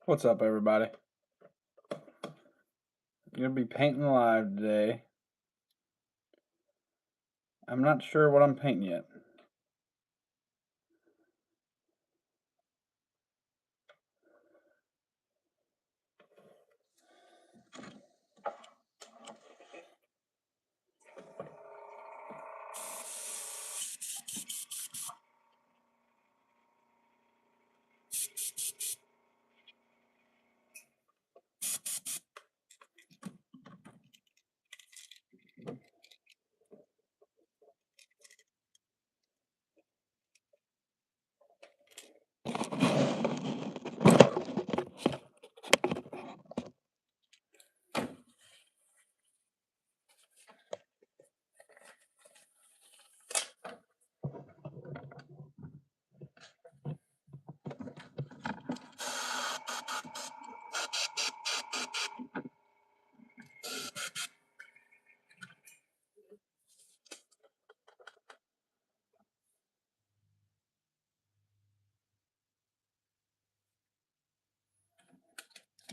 What's up, everybody? I'm gonna be painting live today. I'm not sure what I'm painting yet.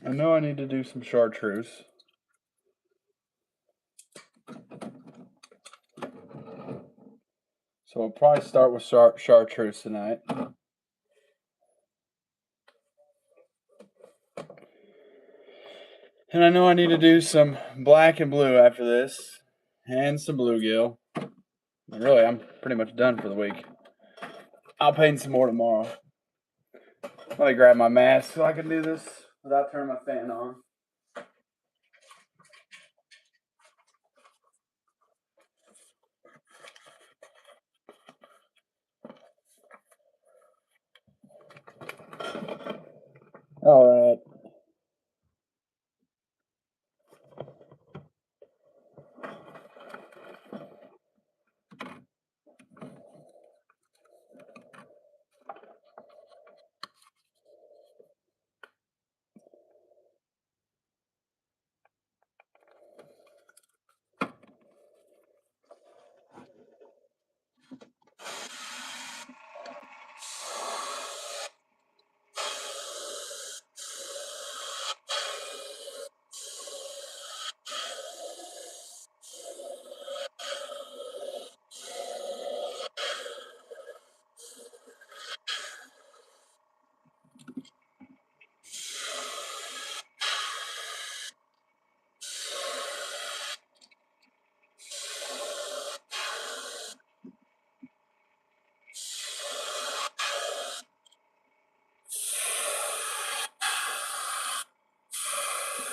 I know I need to do some chartreuse. So I'll probably start with chartreuse tonight. And I know I need to do some black and blue after this, and some bluegill. And really, I'm pretty much done for the week. I'll paint some more tomorrow. Let me grab my mask so I can do this without turning my fan on. All right.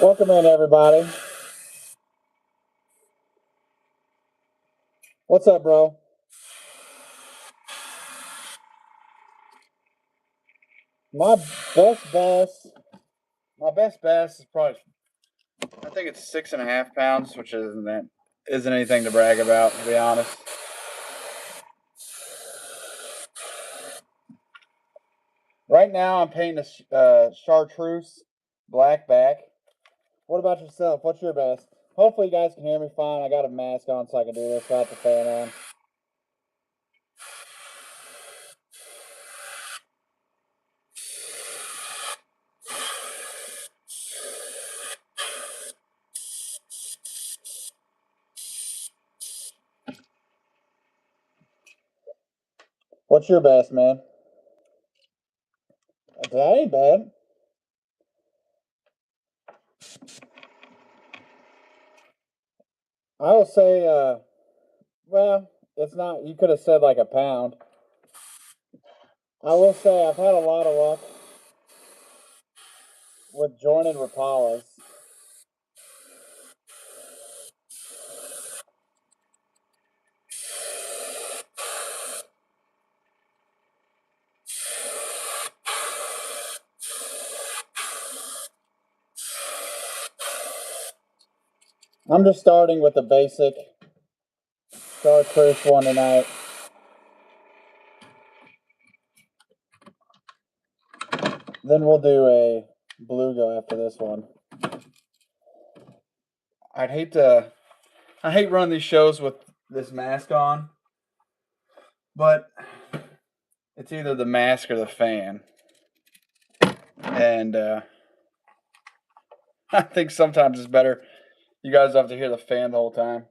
Welcome in, everybody. What's up, bro? My best bass is probably, I think it's 6.5 pounds, which isn't anything to brag about, to be honest. Right now, I'm painting a chartreuse black back. What about yourself? What's your best? Hopefully, you guys can hear me fine. I got a mask on so I can do this without the fan on. What's your best, man? That ain't bad. I will say, well, it's not, you could have said like a pound. I will say I've had a lot of luck with jointed Rapalas. I'm just starting with the basic chartreuse one tonight. Then we'll do a bluegill after this one. I hate running these shows with this mask on, but it's either the mask or the fan. And I think sometimes it's better. You guys have to hear the fan the whole time.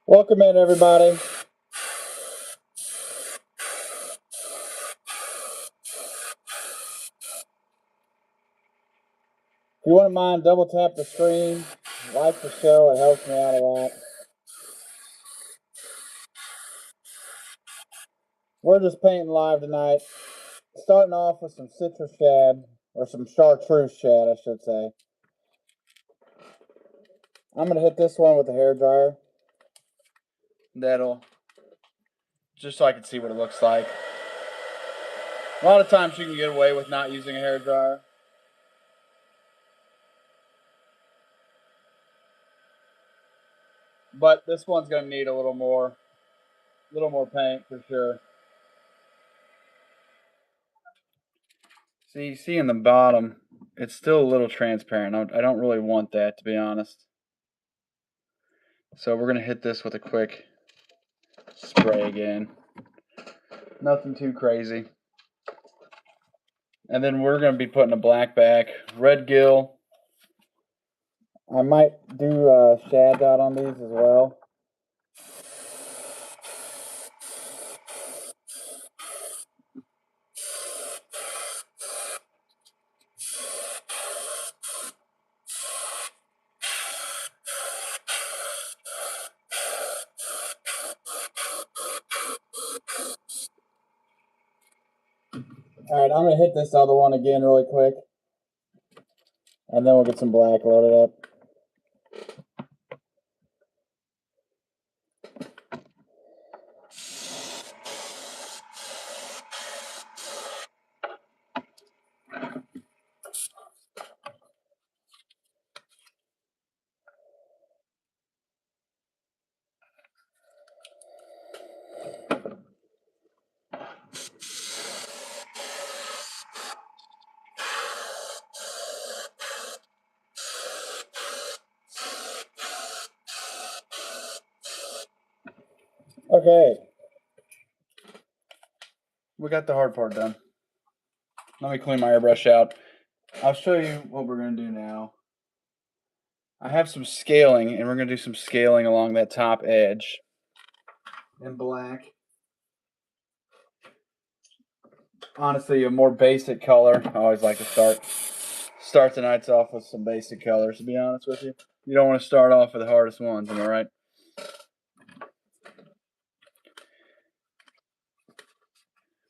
Welcome in, everybody. If you wouldn't mind, double tap the screen, like the show, it helps me out a lot. We're just painting live tonight. Starting off with some citrus shad, or some chartreuse shad, I should say. I'm going to hit this one with a hairdryer. That'll, just so I can see what it looks like. A lot of times you can get away with not using a hairdryer. But this one's going to need a little more paint for sure. See in the bottom, it's still a little transparent. I don't really want that, to be honest. So we're going to hit this with a quick spray again. Nothing too crazy. And then we're going to be putting a black back, red gill. I might do shads out on these as well. Alright, I'm going to hit this other one again really quick. And then we'll get some black loaded up. Okay. We got the hard part done. Let me clean my airbrush out. I'll show you what we're going to do now. I have some scaling, and we're going to do some scaling along that top edge in black. Honestly, a more basic color. I always like to start the nights off with some basic colors, to be honest with you. You don't want to start off with the hardest ones, am I right?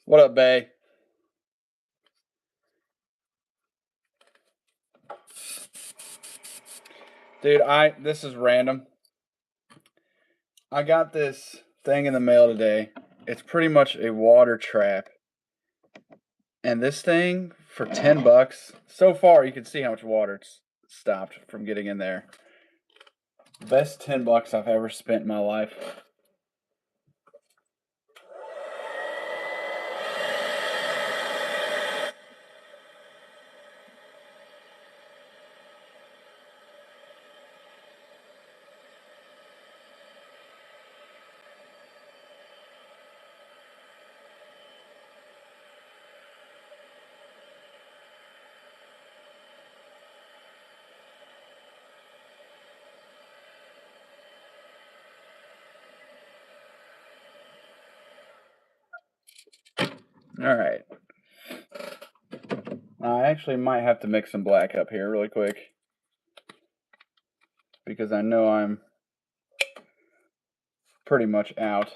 What up, Bay? Dude, this is random. I got this thing in the mail today. It's pretty much a water trap. And this thing, for 10 bucks, so far you can see how much water it's stopped from getting in there. Best 10 bucks I've ever spent in my life. Alright. I actually might have to mix some black up here really quick, because I know I'm pretty much out.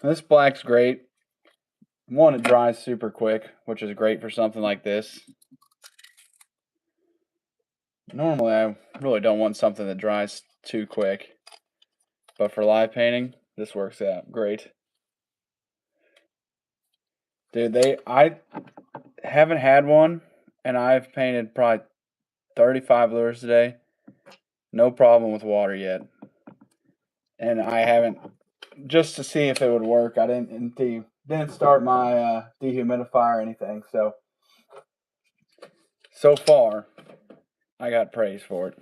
This black's great. One, it dries super quick, which is great for something like this. Normally, I really don't want something that dries too quick, but for live painting, this works out great. Dude, I haven't had one, and I've painted probably 35 lures today. No problem with water yet. And I haven't, just to see if it would work, I didn't start my dehumidifier or anything. So far, I got praise for it.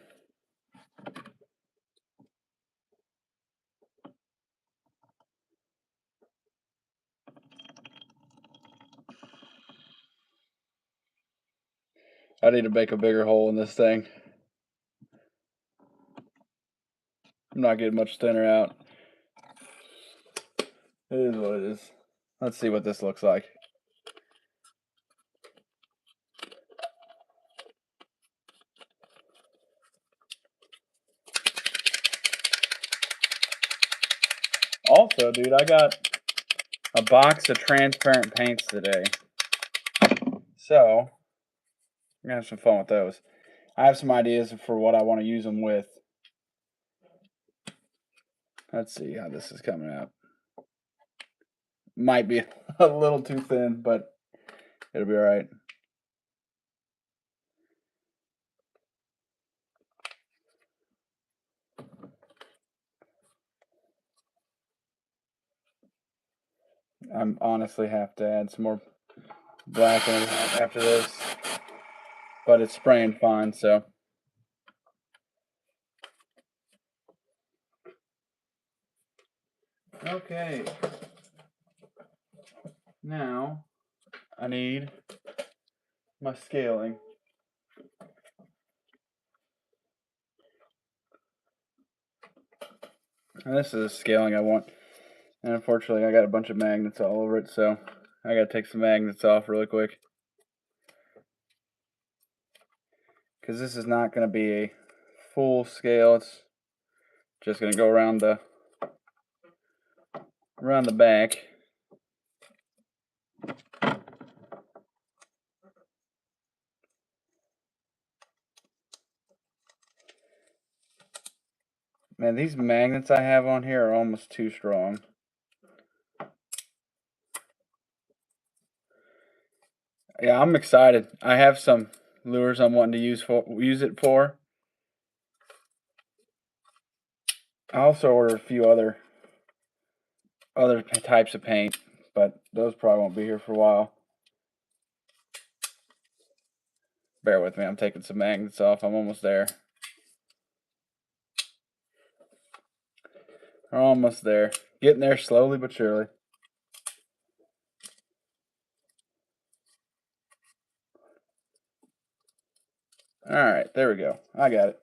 I need to make a bigger hole in this thing. I'm not getting much thinner out. It is what it is. Let's see what this looks like. Also, dude, I got a box of transparent paints today. So, we're going to have some fun with those. I have some ideas for what I want to use them with. Let's see how this is coming out. Might be a little too thin, but it'll be all right. I honestly have to add some more black in after this, but it's spraying fine, so. Okay. Now, I need my scaling. And this is the scaling I want. And unfortunately, I got a bunch of magnets all over it, so I gotta take some magnets off really quick. Because this is not gonna be a full scale. It's just gonna go around the back. Man, these magnets I have on here are almost too strong. Yeah, I'm excited. I have some lures I'm wanting to use it for. I also ordered a few other types of paint, but those probably won't be here for a while. Bear with me, I'm taking some magnets off. I'm almost there. We're almost there. Getting there slowly but surely. Alright, there we go. I got it.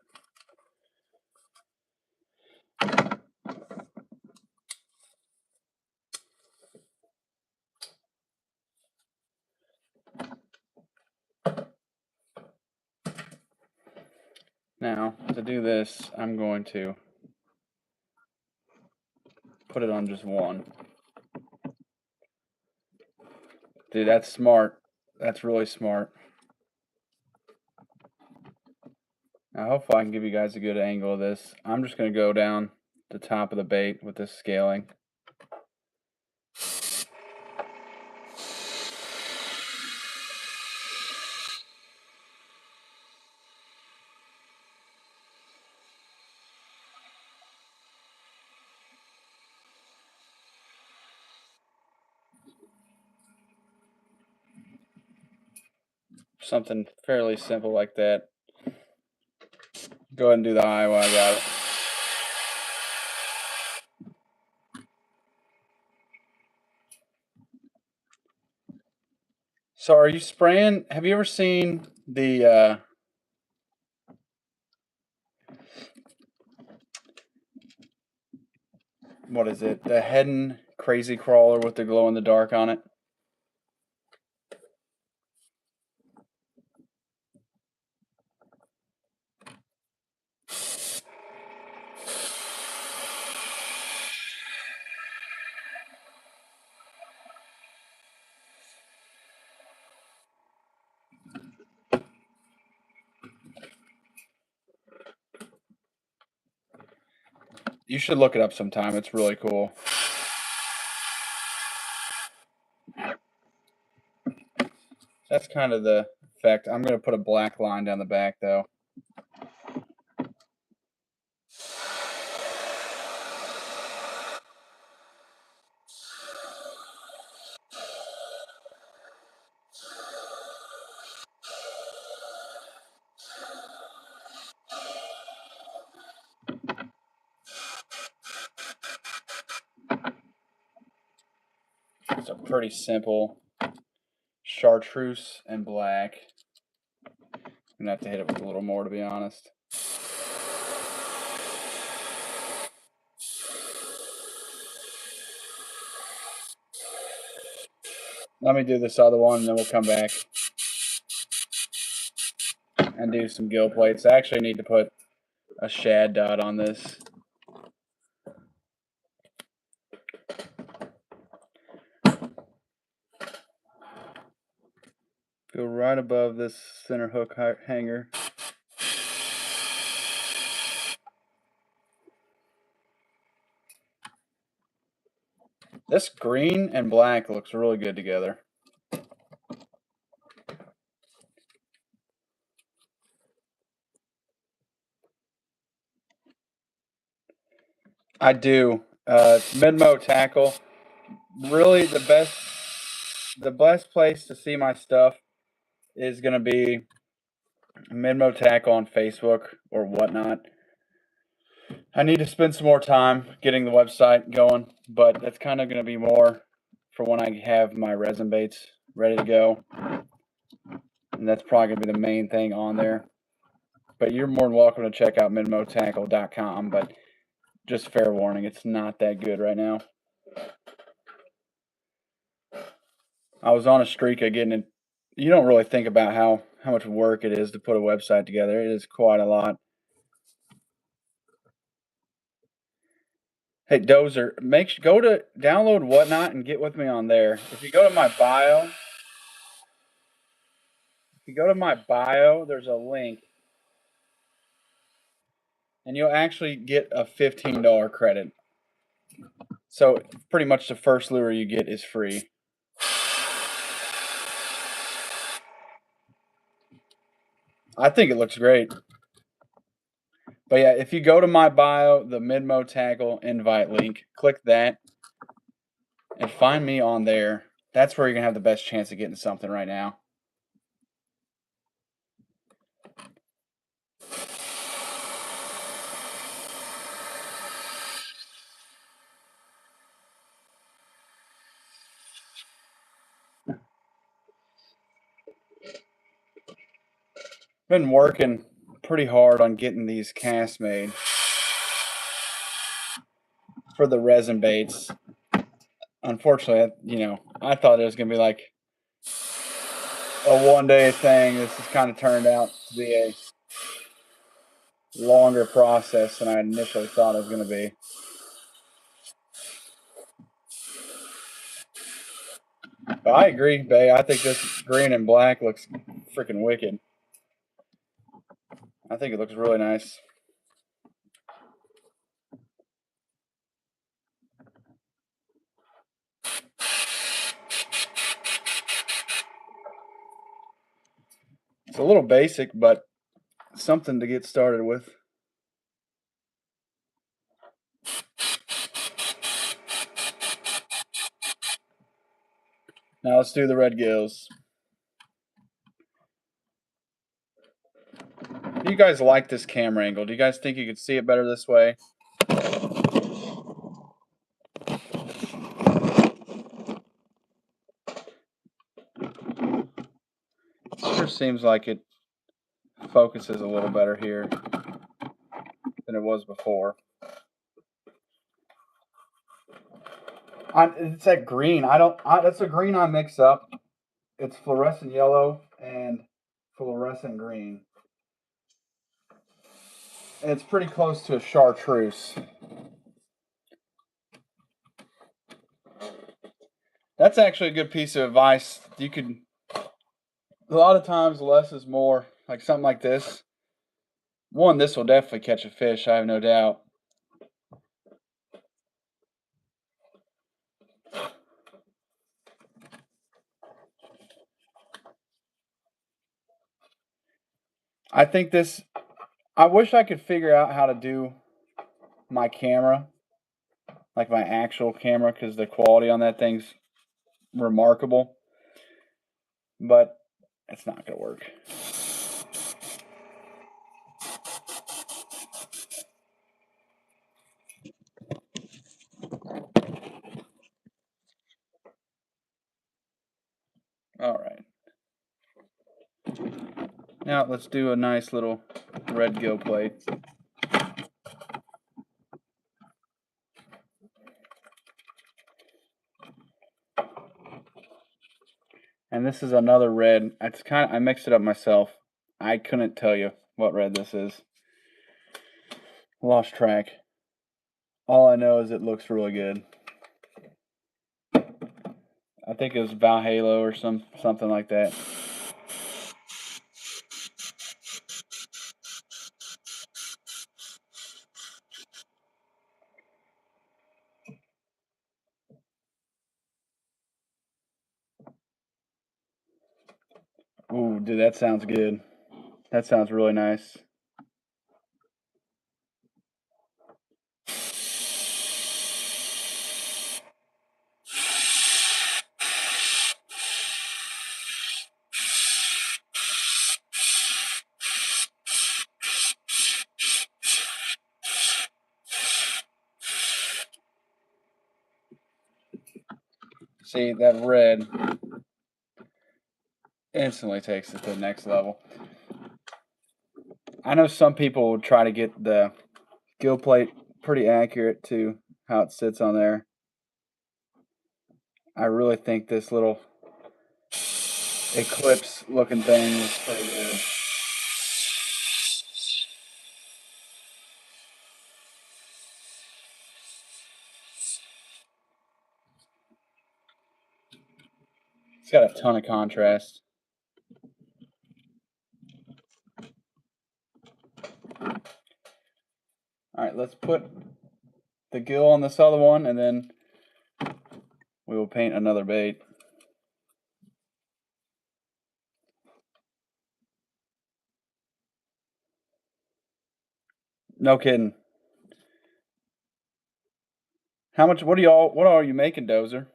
Now, to do this, I'm going to put it on just one. Dude, that's smart. That's really smart. Now, hopefully I can give you guys a good angle of this. I'm just going to go down the top of the bait with this scaling. Something fairly simple like that. Go ahead and do the eye while I got it. So are you spraying? Have you ever seen the what is it? The Hedden Crazy Crawler with the glow in the dark on it? You should look it up sometime. It's really cool. That's kind of the effect. I'm going to put a black line down the back, though. It's a pretty simple chartreuse and black. I'm going to have to hit it with a little more, to be honest. Let me do this other one, and then we'll come back and do some gill plates. I actually need to put a shad dot on this. Go right above this center hook hanger. This green and black looks really good together. I do. Mid-mow tackle. Really the best place to see my stuff is going to be Mid-mow tackle on Facebook or whatnot. I need to spend some more time getting the website going, but that's kind of going to be more for when I have my resin baits ready to go. And that's probably going to be the main thing on there. But you're more than welcome to check out midmowtackle.com, but just fair warning, it's not that good right now. I was on a streak of getting it. You don't really think about how much work it is to put a website together. It is quite a lot. Hey, Dozer, go to download Whatnot and get with me on there. If you go to my bio, there's a link, and you'll actually get a $15 credit. So pretty much the first lure you get is free. I think it looks great. But yeah, if you go to my bio, the Mid-mow tackle invite link, click that and find me on there. That's where you're going to have the best chance of getting something right now. Been working pretty hard on getting these casts made for the resin baits. Unfortunately, I thought it was going to be like a one-day thing. This has kind of turned out to be a longer process than I initially thought it was going to be. But I agree, Bay. I think this green and black looks freaking wicked. I think it looks really nice. It's a little basic, but something to get started with. Now let's do the red gills. Do you guys like this camera angle? Do you guys think you could see it better this way? It sure seems like it focuses a little better here than it was before. It's that green. That's a green I mix up. It's fluorescent yellow and fluorescent green. And it's pretty close to a chartreuse. That's actually a good piece of advice. A lot of times less is more. Like something like this. One, this will definitely catch a fish, I have no doubt. I think this, I wish I could figure out how to do my camera, like my actual camera, because the quality on that thing's remarkable, but it's not going to work. All right. Now let's do a nice little red gill plate. And this is another red. It's kind of, I mixed it up myself. I couldn't tell you what red this is. Lost track. All I know is it looks really good. I think it was Valhalo or something like that. Ooh, dude, that sounds good. That sounds really nice. See, that red instantly takes it to the next level. I know some people would try to get the gill plate pretty accurate to how it sits on there. I really think this little eclipse looking thing was pretty good. It's got a ton of contrast. All right, let's put the gill on this other one, and then we will paint another bait. No kidding. How much? What are you making, Dozer?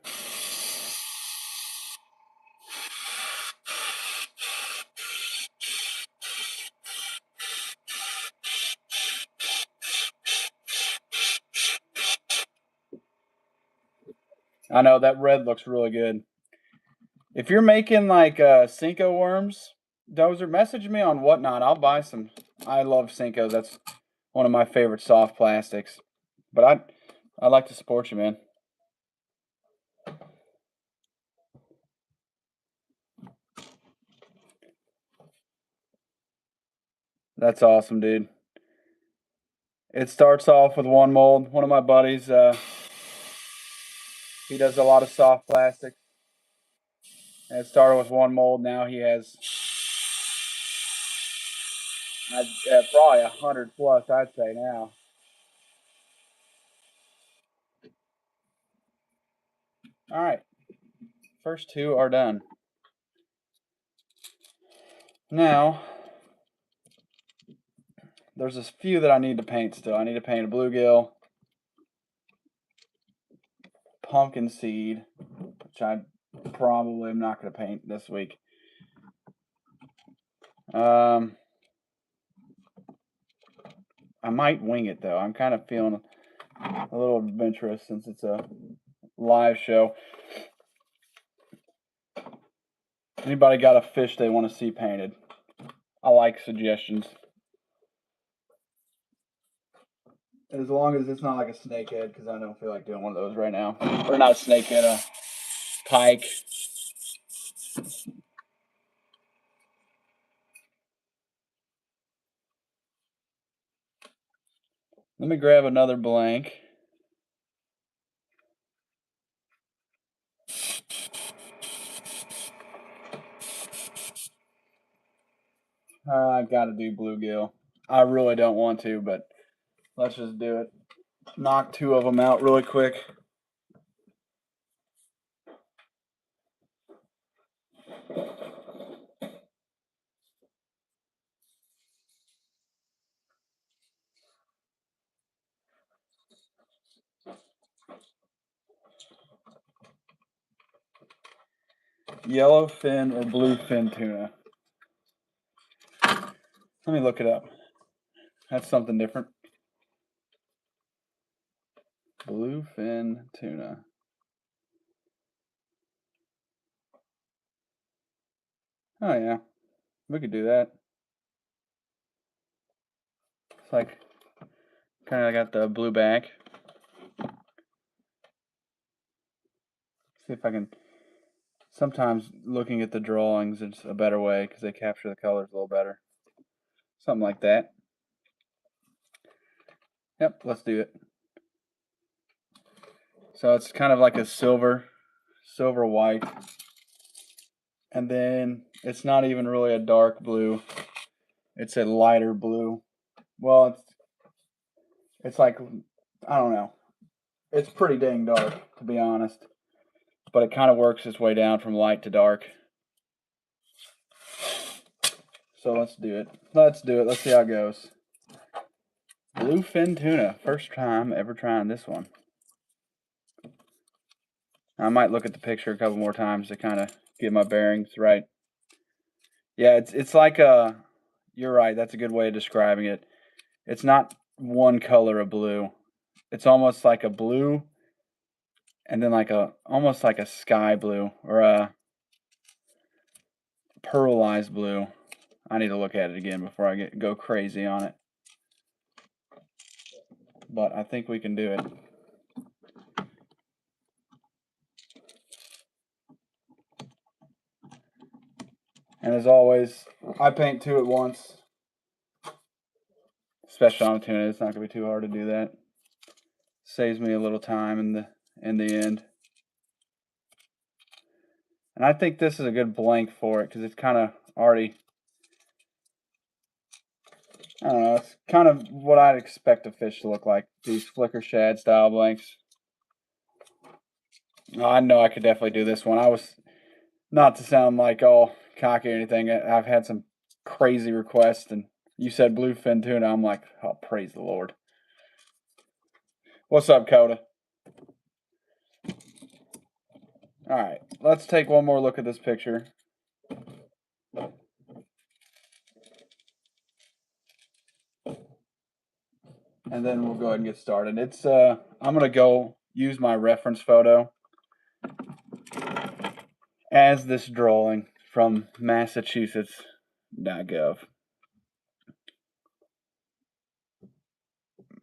I know that red looks really good. If you're making like Cinco worms, Dozer, message me on Whatnot. I'll buy some. I love Cincos. That's one of my favorite soft plastics. But I'd like to support you, man. That's awesome, dude. It starts off with one mold. One of my buddies, he does a lot of soft plastics. And it started with one mold. Now he has probably 100 plus, I'd say now. All right, first two are done. Now, there's a few that I need to paint still. I need to paint a bluegill, pumpkin seed, which I probably am not going to paint this week. I might wing it though. I'm kind of feeling a little adventurous since it's a live show. Anybody got a fish they want to see painted? I like suggestions. As long as it's not like a snakehead, because I don't feel like doing one of those right now. Or not a snakehead, a pike. Let me grab another blank. I've got to do bluegill. I really don't want to, but let's just do it. Knock two of them out really quick. Yellowfin or bluefin tuna. Let me look it up. That's something different. Bluefin tuna. Oh yeah, we could do that. It's like kind of got the blue back. See if I can. Sometimes looking at the drawings is a better way because they capture the colors a little better. Something like that. Yep, let's do it. So it's kind of like a silver white. And then it's not even really a dark blue. It's a lighter blue. Well, it's like, I don't know. It's pretty dang dark, to be honest. But it kind of works its way down from light to dark. So let's do it. Let's see how it goes. Bluefin tuna. First time ever trying this one. I might look at the picture a couple more times to kind of get my bearings right. Yeah, it's like a. You're right. That's a good way of describing it. It's not one color of blue. It's almost like a blue, and then almost like a sky blue or a pearlized blue. I need to look at it again before I go crazy on it. But I think we can do it. And as always, I paint two at once. Especially on tuna, it's not going to be too hard to do that. Saves me a little time in the end. And I think this is a good blank for it because it's kind of already, I don't know, it's kind of what I'd expect a fish to look like. These flicker shad style blanks. Oh, I know I could definitely do this one. I was, not to sound like all cocky or anything, I've had some crazy requests, and you said bluefin tuna. I'm like, oh, praise the Lord. What's up, Coda? All right, let's take one more look at this picture. And then we'll go ahead and get started. It's I'm gonna go use my reference photo as this drawing from Massachusetts.gov.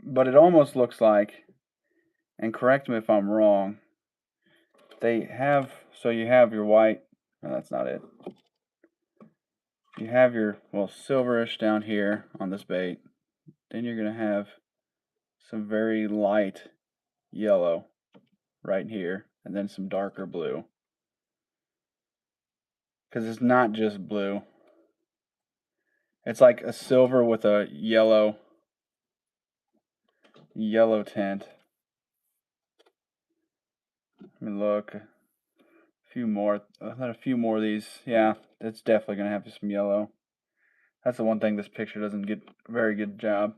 But it almost looks like, and correct me if I'm wrong, they have, so you have your white, no, that's not it. You have your, well, silverish down here on this bait. Then you're going to have some very light yellow right here, and then some darker blue. Because it's not just blue. It's like a silver with a yellow tint. Let me look. A few more of these. Yeah, it's definitely going to have some yellow. That's the one thing this picture doesn't get a very good job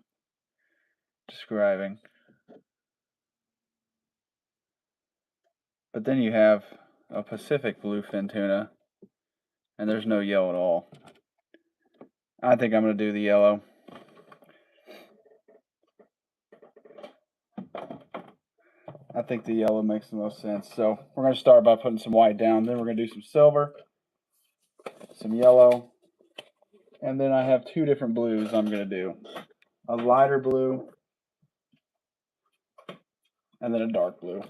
describing. But then you have a Pacific bluefin tuna, and there's no yellow at all. I think I'm going to do the yellow. I think the yellow makes the most sense. So we're going to start by putting some white down. Then we're going to do some silver, some yellow, and then I have two different blues I'm going to do. A lighter blue, and then a dark blue.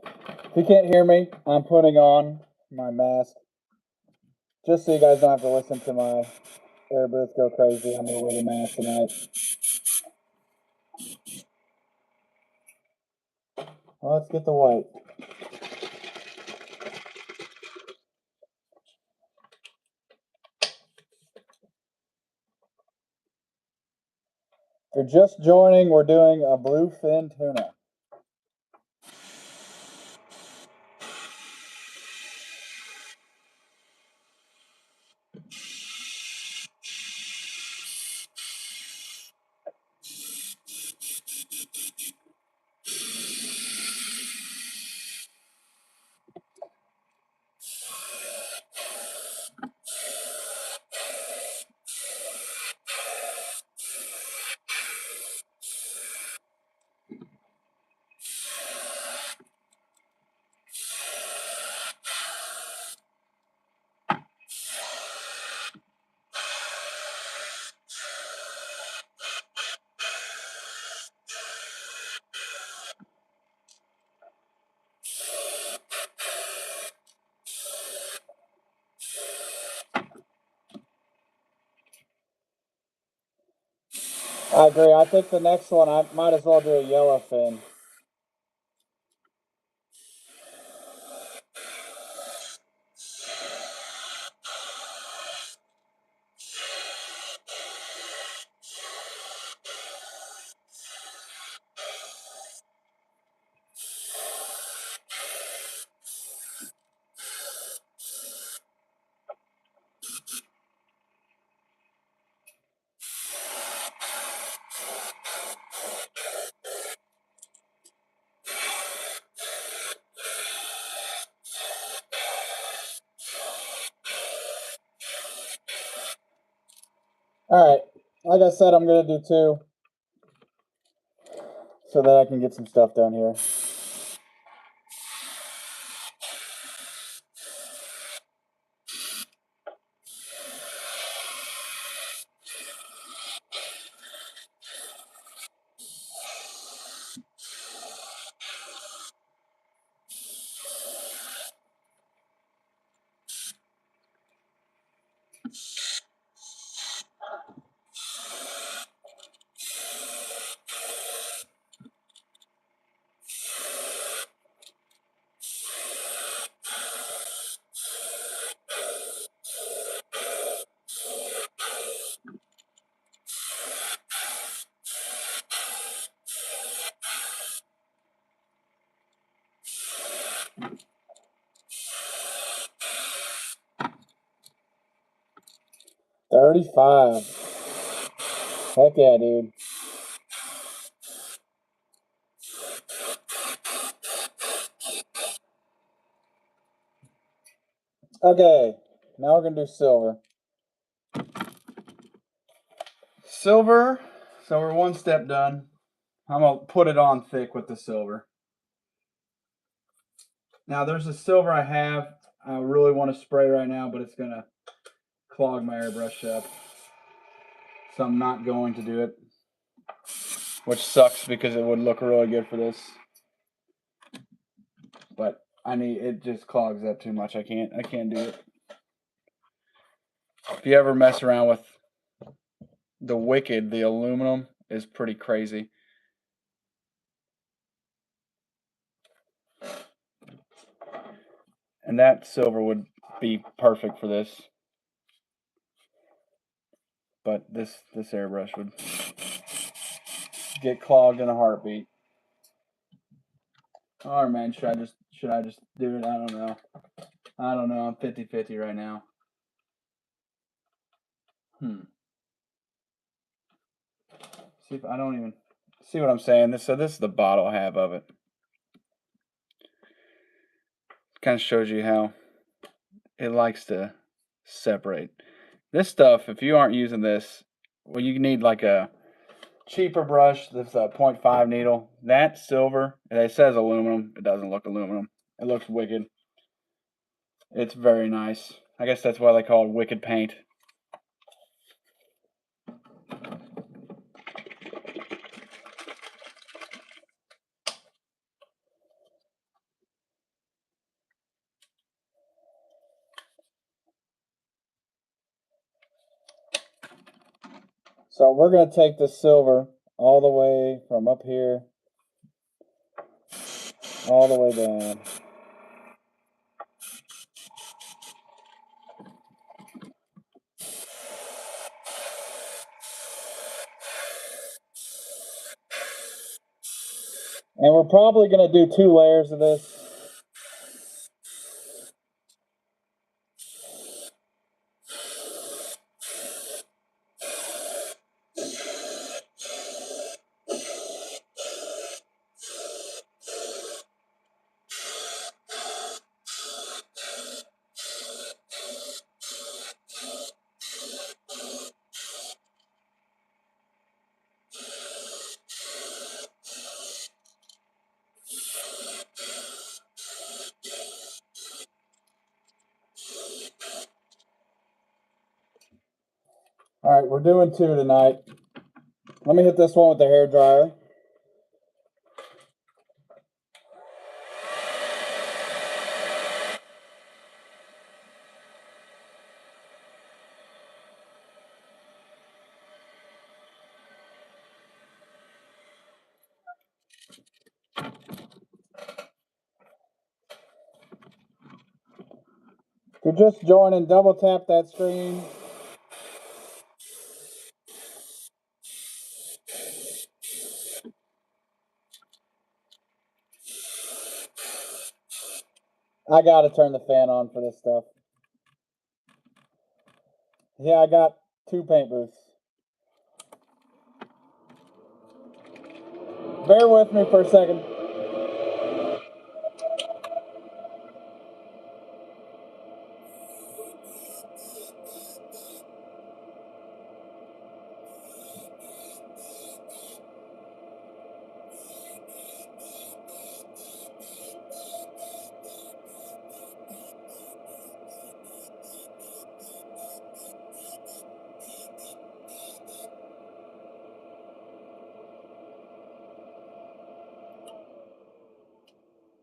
If you can't hear me, I'm putting on my mask. Just so you guys don't have to listen to my airbrush go crazy, I'm going to wear the mask tonight. Well, let's get the white. If you're just joining, we're doing a bluefin tuna. I agree. I think the next one I might as well do a yellow fin. All right, like I said, I'm gonna do 2 so that I can get some stuff down here. $35. Heck yeah, dude. Okay, now we're gonna do silver. Silver, so we're 1 step done. I'm gonna put it on thick with the silver. Now there's a silver I have. I really want to spray right now, but it's gonna clog my airbrush up. So I'm not going to do it. Which sucks because it would look really good for this. But it just clogs up too much. I can't do it. If you ever mess around with the Wicked, the aluminum is pretty crazy. And that silver would be perfect for this. But this airbrush would get clogged in a heartbeat. Oh man, should I just do it? I don't know. I'm 50-50 right now. See if I don't even see what I'm saying. So this is the bottle I have of it. Kind of shows you how it likes to separate. This stuff, if you aren't using this, well, you need like a cheaper brush. This 0.5 needle. That silver, it says aluminum. It doesn't look aluminum. It looks wicked. It's very nice. I guess that's why they call it wicked paint. So we're going to take the silver all the way from up here all the way down. And we're probably going to do 2 layers of this. All right, we're doing 2 tonight. Let me hit this one with the hair dryer. you're just joining, double tap that screen. I gotta turn the fan on for this stuff. Yeah, I got 2 paint booths. Bear with me for a second.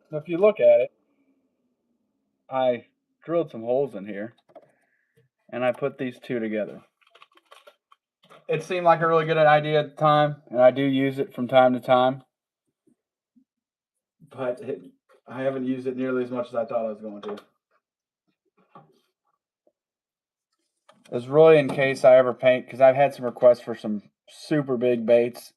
So if you look at it, I drilled some holes in here and I put these 2 together. It seemed like a really good idea at the time, and I do use it from time to time, but I haven't used it nearly as much as I thought I was going to. It's really in case I ever paint, because I've had some requests for some super big baits,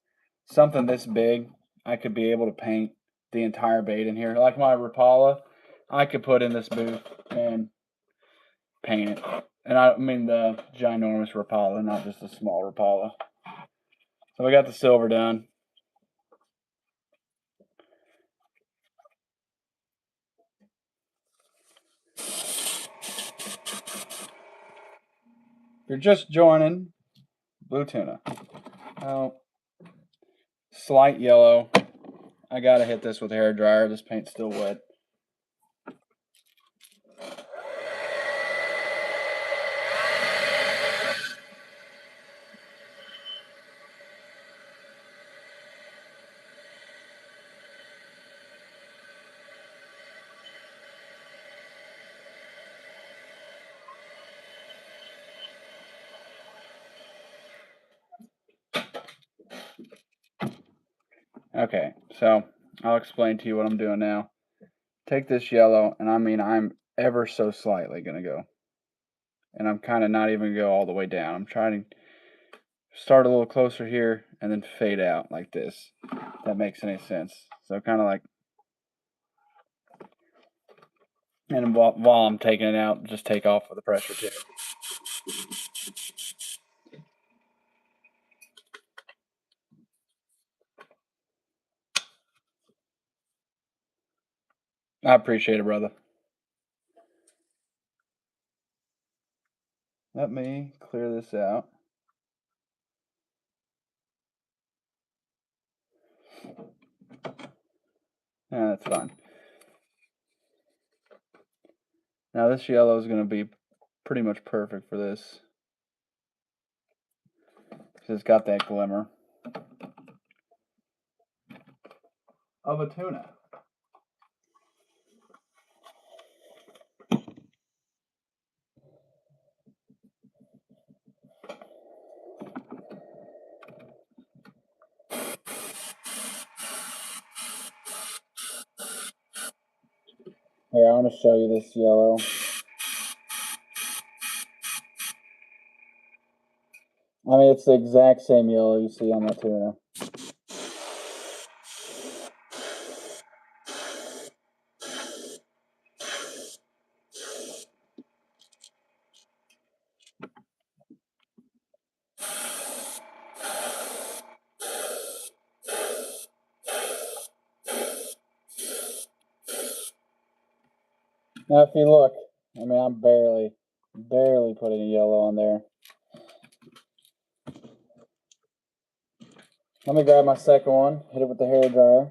something this big, I could be able to paint the entire bait in here. Like my Rapala, I could put in this booth and paint it. And I mean the ginormous Rapala, not just a small Rapala. So we got the silver done. If you're just joining, blue tuna. Oh, slight yellow. I gotta hit this with a hair dryer. This paint's still wet. Okay, so I'll explain to you what I'm doing now. Take this yellow, and I mean I'm ever so slightly gonna go. And I'm kind of not even gonna go all the way down. I'm trying to start a little closer here and then fade out like this. If that makes any sense. So kind of like, and while I'm taking it out, just take off with the pressure too. I appreciate it, brother. Let me clear this out. Yeah, that's fine. Now this yellow is going to be pretty much perfect for this. Because it's got that glimmer of a tuna. Here, I want to show you this yellow. I mean, it's the exact same yellow you see on that tuna. Now, if you look, I mean, I'm barely putting a yellow on there. Let me grab my second one, hit it with the hair dryer.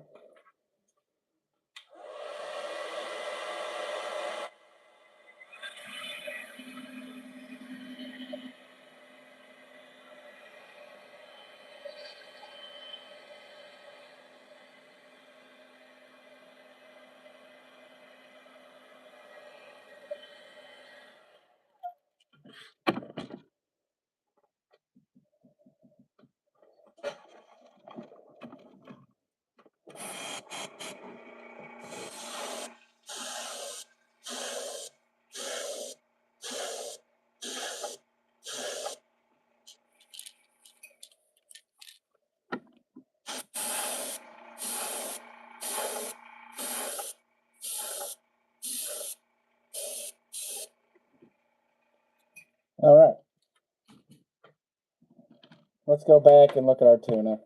All right. Let's go back and look at our tuna.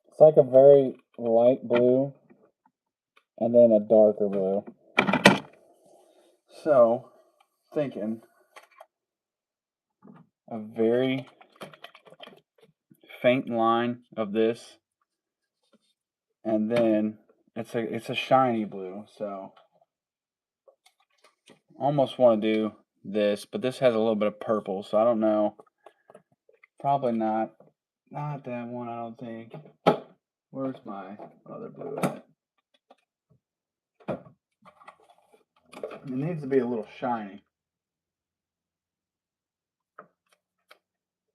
It's like a very light blue and then a darker blue. So, thinking a very faint line of this, and then it's a shiny blue. So, almost want to do this, but this has a little bit of purple, so I don't know. Probably not that one, I don't think. Where's my other blue at? It needs to be a little shiny.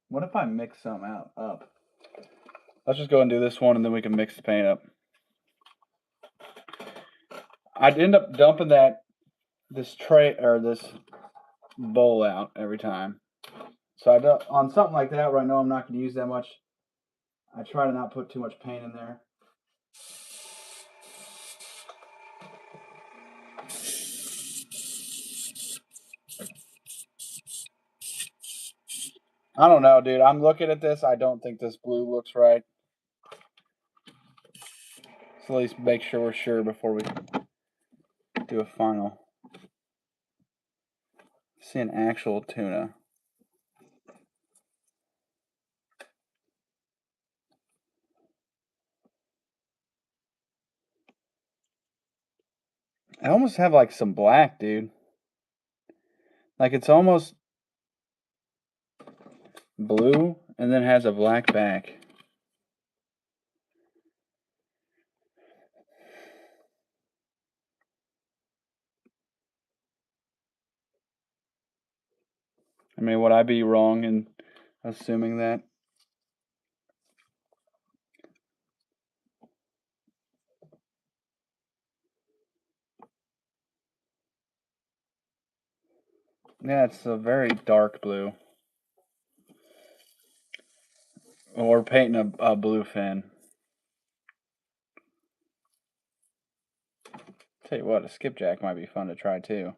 What if I mix some up? Let's just go and do this one, and then we can mix the paint up. I'd end up dumping this tray or this bowl out every time. So on something like that where I know I'm not going to use that much, I try to not put too much paint in there. I don't know, dude. I'm looking at this. I don't think this blue looks right. So at least make sure we're sure before we do a final. See an actual tuna. I almost have like some black, dude. Like it's almost blue and then has a black back. I mean, would I be wrong in assuming that? Yeah, it's a very dark blue. Or painting a blue fin. Tell you what, a skipjack might be fun to try too.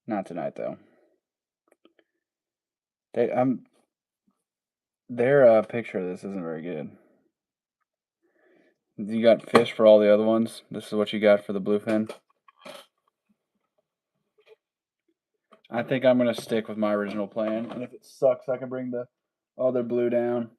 Not tonight though. Their picture of this isn't very good. You got fish for all the other ones. This is what you got for the bluefin. I think I'm gonna stick with my original plan, and if it sucks, I can bring the other blue down.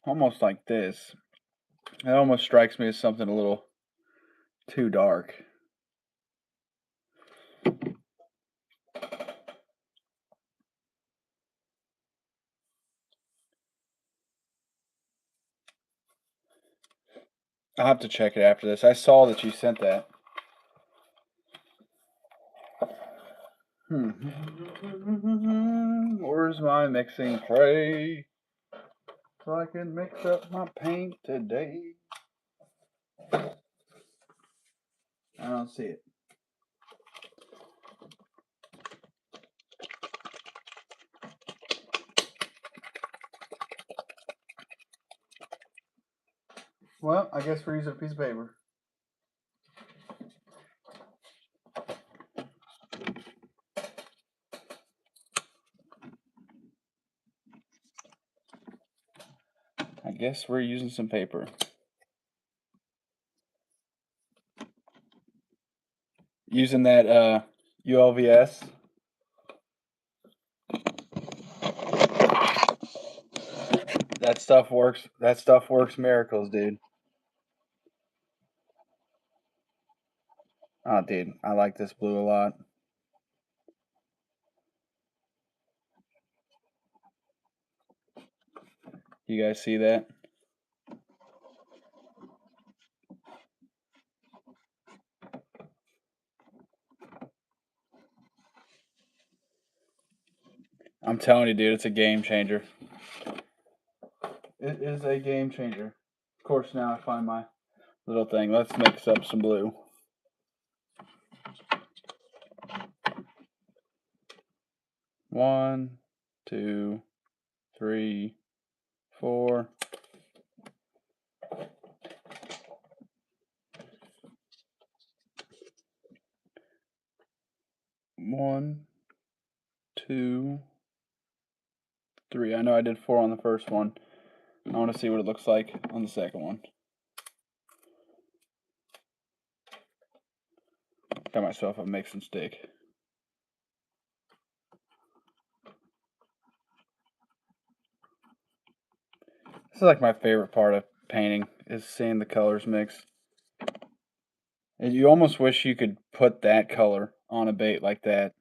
Almost like this. It almost strikes me as something a little too dark. I'll have to check it after this. I saw that you sent that. Where's my mixing tray? So I can mix up my paint today. I don't see it. Well, I guess we're using a piece of paper. I guess we're using some paper. Using that ULVS. That stuff works. That stuff works miracles, dude. Oh, dude, I like this blue a lot. You guys see that? I'm telling you, dude, it's a game changer. It is a game changer. Of course, now I find my little thing. Let's mix up some blue. One, two, three, four. One, two, three. I know I did four on the first one. I want to see what it looks like on the second one. Got myself a mixing stick. This is like my favorite part of painting, is seeing the colors mix. And you almost wish you could put that color on a bait like that.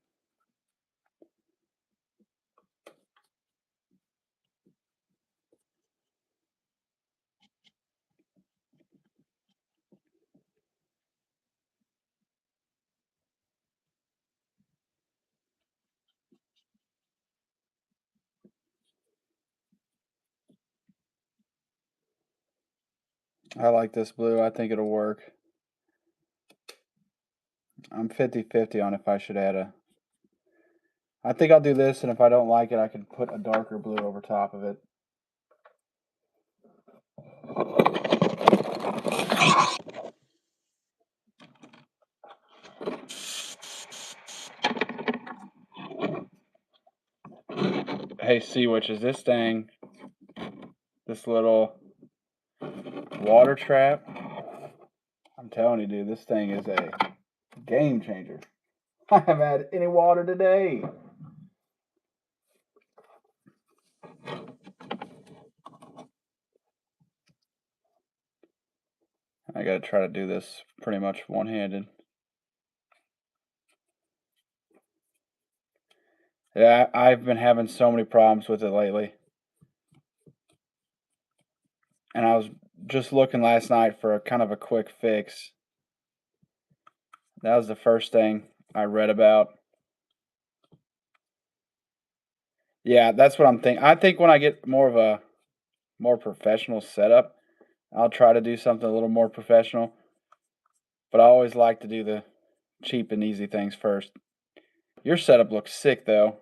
I like this blue. I think it'll work. I'm 50-50 on if I should add a... I think I'll do this, and if I don't like it, I can put a darker blue over top of it. Hey, Sea Witch, is this thing, this little water trap? I'm telling you, dude, this thing is a game changer. I haven't had any water today. I gotta try to do this pretty much one-handed. Yeah, I've been having so many problems with it lately. And I was just looking last night for a kind of a quick fix. That was the first thing I read about. Yeah, that's what I'm thinking. I think when I get more of a more professional setup, I'll try to do something a little more professional. But I always like to do the cheap and easy things first. Your setup looks sick, though.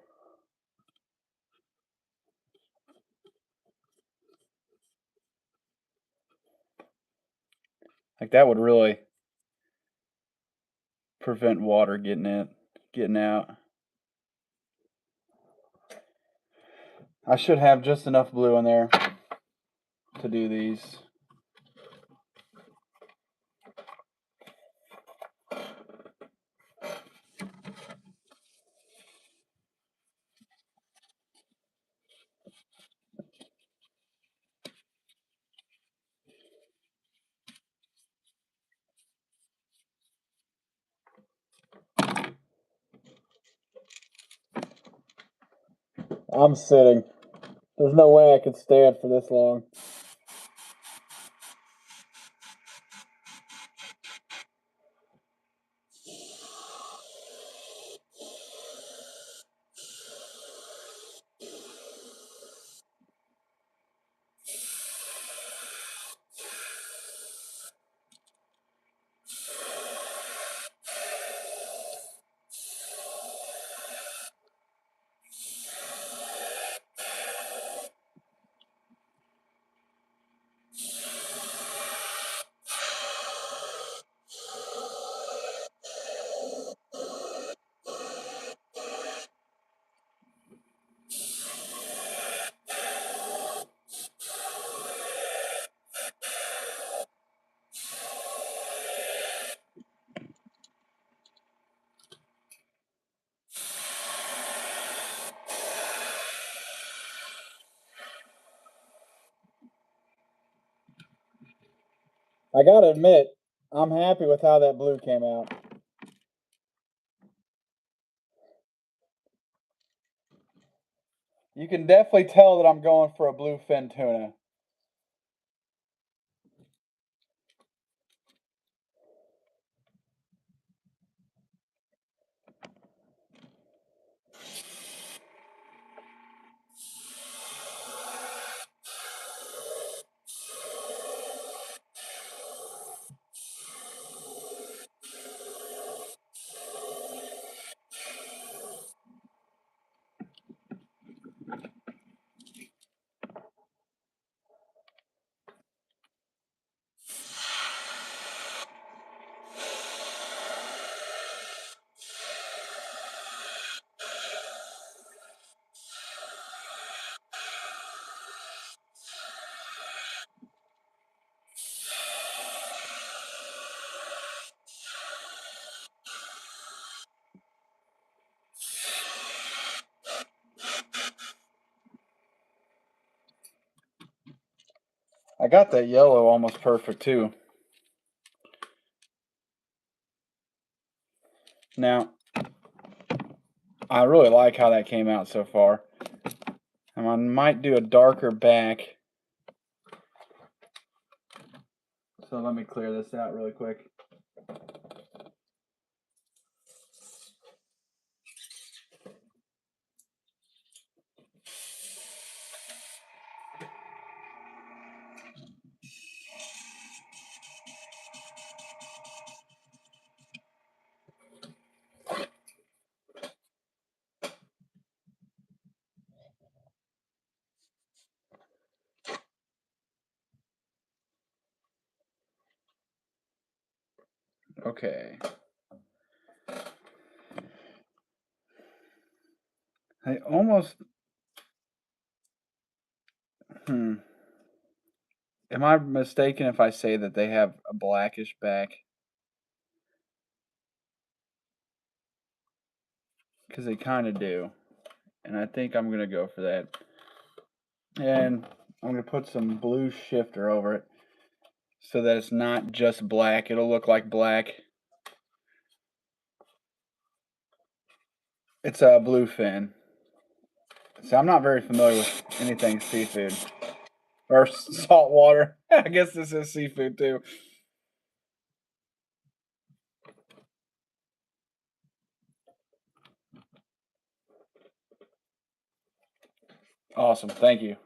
Like that would really prevent water getting out. I should have just enough blue in there to do these. I'm sitting. There's no way I could stand for this long. I gotta admit, I'm happy with how that blue came out. You can definitely tell that I'm going for a bluefin tuna. I got that yellow almost perfect too. Now, I really like how that came out so far. And I might do a darker back. So let me clear this out really quick. Okay. I almost... Am I mistaken if I say that they have a blackish back? Because they kind of do. And I think I'm going to go for that. And I'm going to put some blue shifter over it so that it's not just black. It'll look like black. It's a bluefin. So I'm not very familiar with anything seafood. Or salt water. I guess this is seafood too. Awesome. Thank you.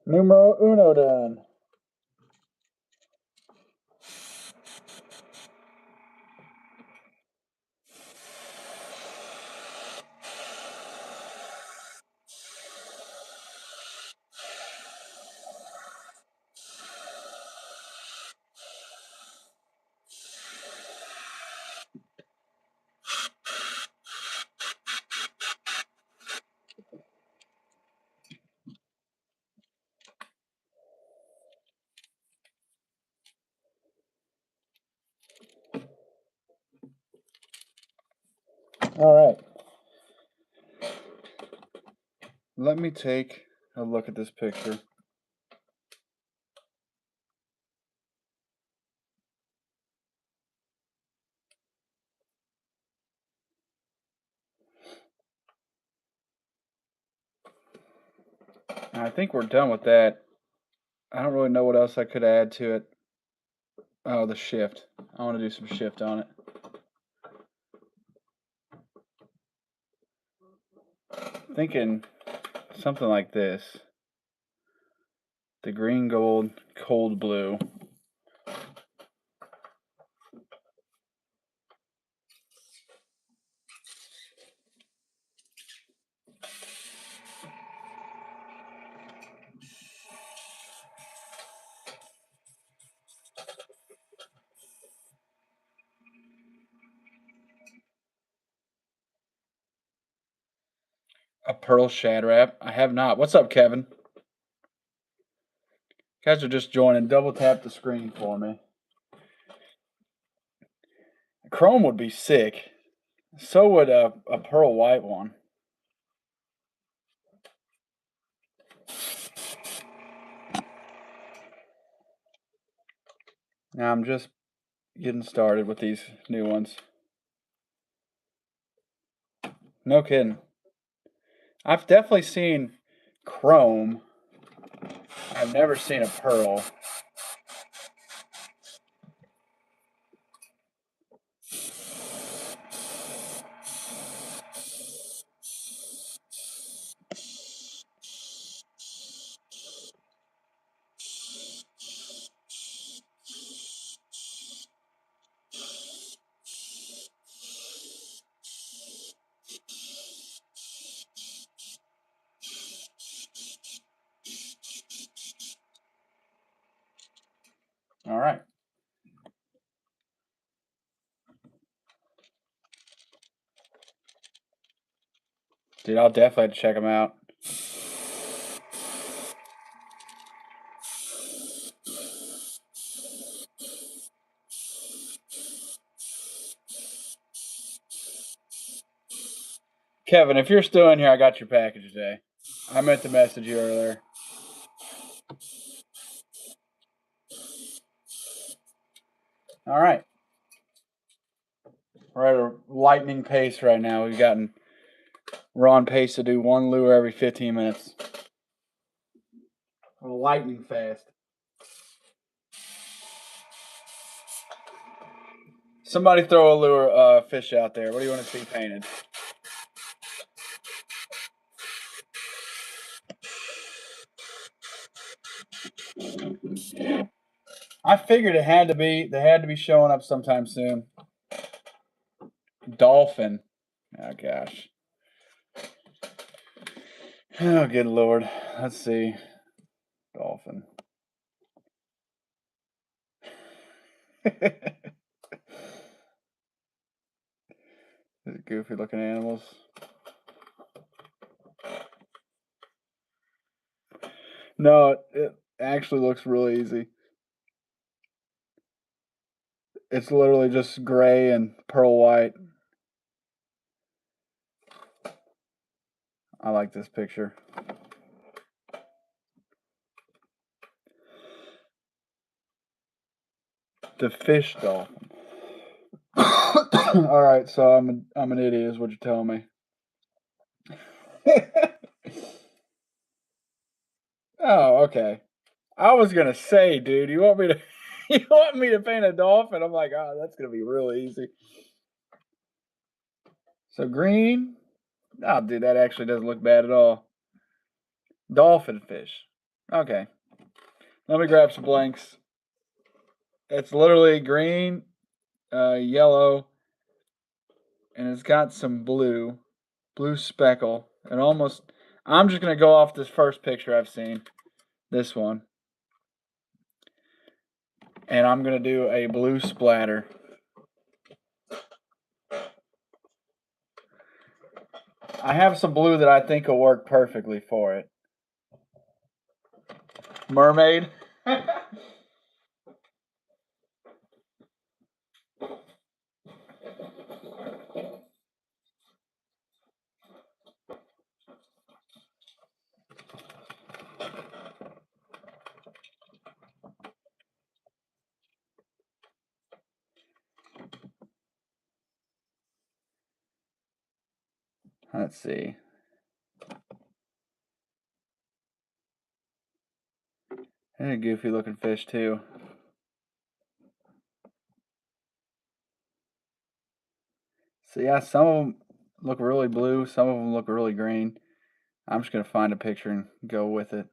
Numero uno done. All right. Let me take a look at this picture. And I think we're done with that. I don't really know what else I could add to it. Oh, the shift. I want to do some shift on it. Thinking something like this. The green gold, cold blue. A pearl shad wrap. I have not. What's up, Kevin? Guys are just joining. Double tap the screen for me. Chrome would be sick. So would a pearl white one. Now I'm just getting started with these new ones. No kidding. I've definitely seen chrome. I've never seen a pearl. All right. Dude, I'll definitely have to check them out. Kevin, if you're still in here, I got your package today. I meant to message you earlier. All right. We're at a lightning pace right now. We're on pace to do one lure every 15 minutes. Lightning fast. Somebody throw a lure fish out there. What do you want to see painted? I figured they had to be showing up sometime soon. Dolphin. Oh gosh. Oh good lord. Let's see. Dolphin. Goofy looking animals. No, it actually looks really easy. It's literally just gray and pearl white. I like this picture. The fish dolphin. All right, so I'm an idiot, is what you're telling me. Oh, okay. I was gonna say, dude, you want me to you want me to paint a dolphin? I'm like, oh, that's gonna be really easy. So green. Oh, dude, that actually doesn't look bad at all. Dolphin fish. Okay. Let me grab some blanks. It's literally green, yellow, and it's got some blue speckle. And almost, I'm just gonna go off this first picture I've seen, this one, and I'm gonna do a blue splatter. I have some blue that I think will work perfectly for it. Mermaid. Let's see. And a goofy looking fish too. So yeah, some of them look really blue, some of them look really green. I'm just gonna find a picture and go with it.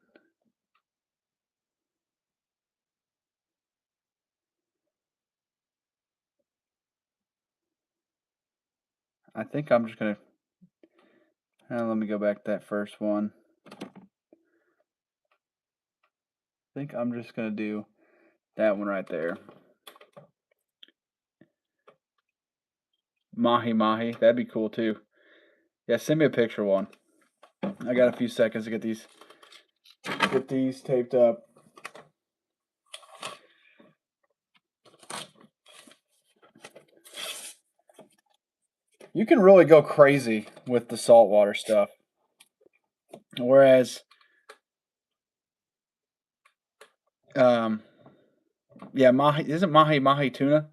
I think I'm just gonna. Let me go back to that first one. I think I'm just gonna do that one right there. Mahi mahi, that'd be cool too. Yeah, send me a picture one. I got a few seconds to get these taped up. You can really go crazy with the saltwater stuff. Whereas, yeah, mahi isn't mahi tuna?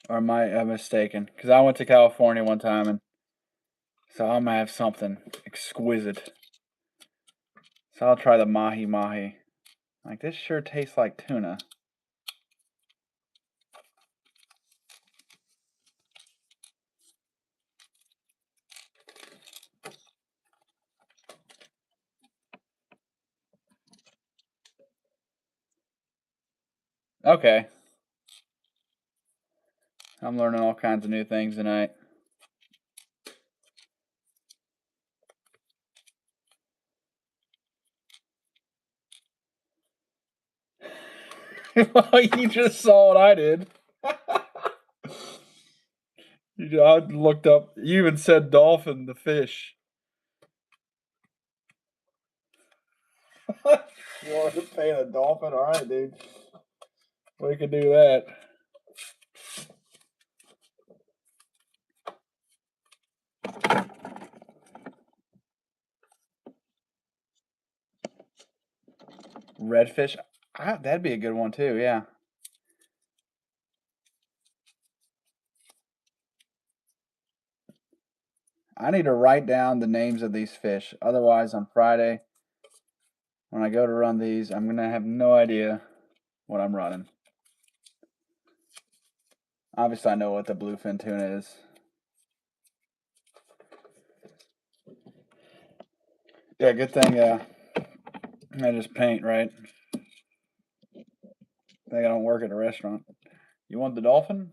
Or am I mistaken? Because I went to California one time, and so I'm gonna have something exquisite. So I'll try the mahi mahi. Like, this sure tastes like tuna. Okay. I'm learning all kinds of new things tonight. Well, you just saw what I did. I looked up. You even said dolphin, the fish. You want to paint a dolphin? All right, dude. We could do that. Redfish. That'd be a good one too. Yeah. I need to write down the names of these fish. Otherwise, on Friday, when I go to run these, I'm gonna have no idea what I'm running. Obviously, I know what the bluefin tuna is. Yeah, good thing. I just paint, right? I think I don't work at a restaurant. You want the dolphin?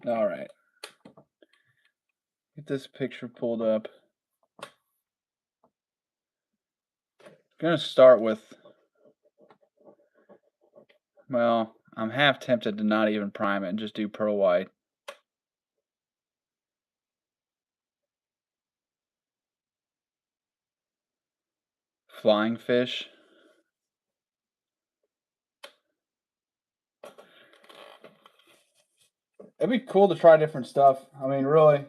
All right. Get this picture pulled up. I'm gonna start with. Well, I'm half tempted to not even prime it and just do pearl white. Flying fish. It'd be cool to try different stuff. I mean, really,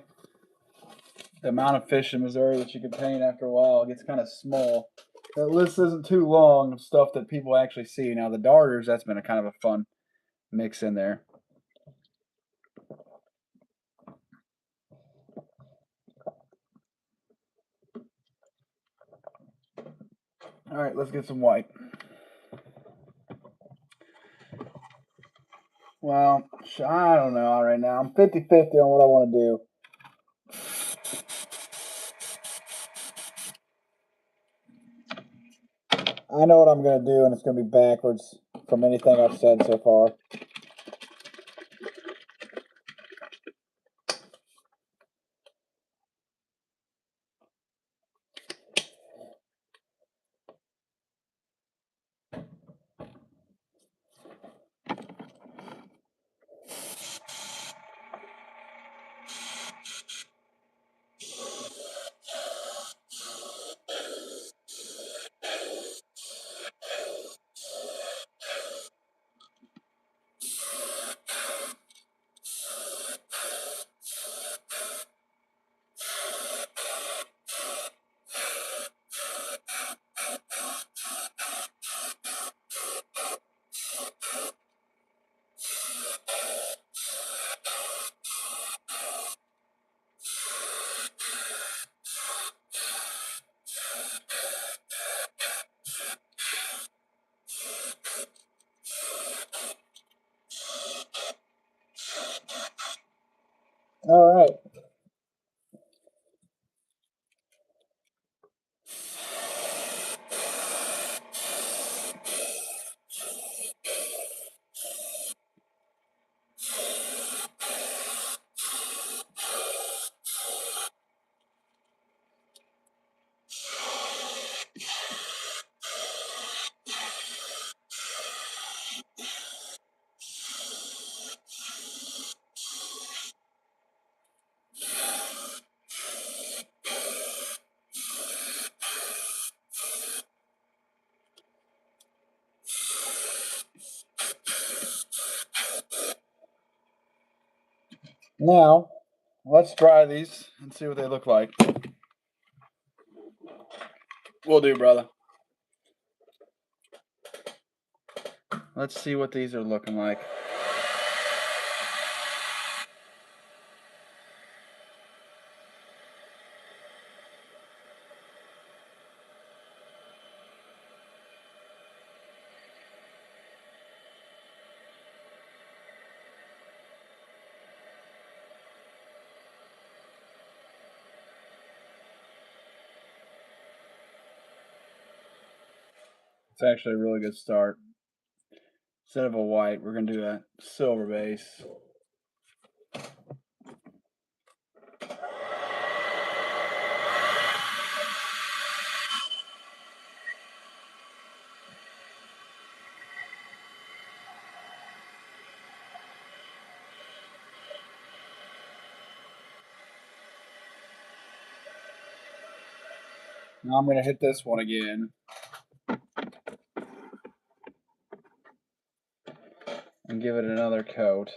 the amount of fish in Missouri that you can paint after a while gets kind of small. That list isn't too long of stuff that people actually see. Now, the darters, that's been a kind of a fun mix in there. All right, let's get some white. Well, I don't know right now. I'm 50-50 on what I want to do. I know what I'm going to do, and it's going to be backwards from anything I've said so far. All right. Now, Let's try these and see what they look like. Will do, brother. Let's see what these are looking like. It's actually a really good start. Instead of a white, we're going to do a silver base. Now I'm going to hit this one again. And give it another coat.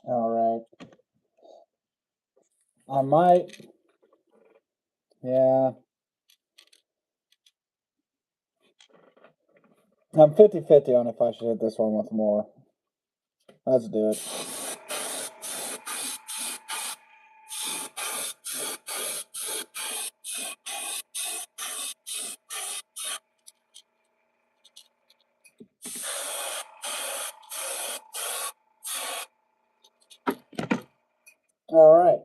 All right. I might, yeah. I'm 50-50 on if I should hit this one with more. Let's do it. All right.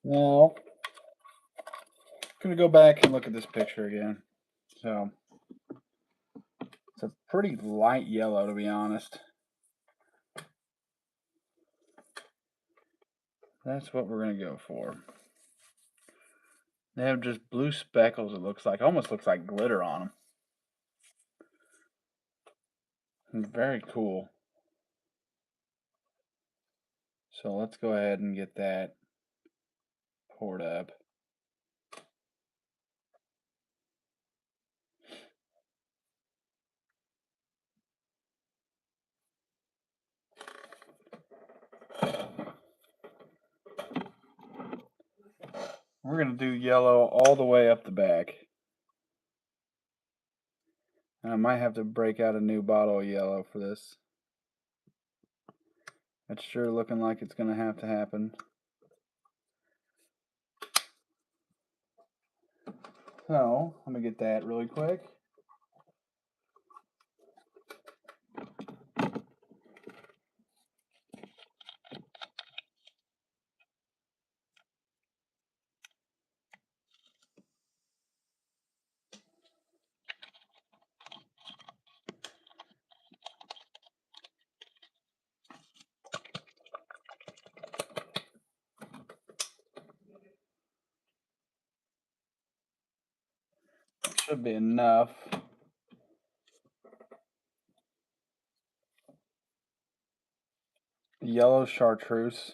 Now, I'm going to go back and look at this picture again. So, it's a pretty light yellow, to be honest. That's what we're going to go for. They have just blue speckles, it looks like. Almost looks like glitter on them. And very cool. So let's go ahead and get that poured up. We're going to do yellow all the way up the back. And I might have to break out a new bottle of yellow for this. It's sure looking like it's going to have to happen. So, let me get that really quick. Should be enough. Yellow chartreuse.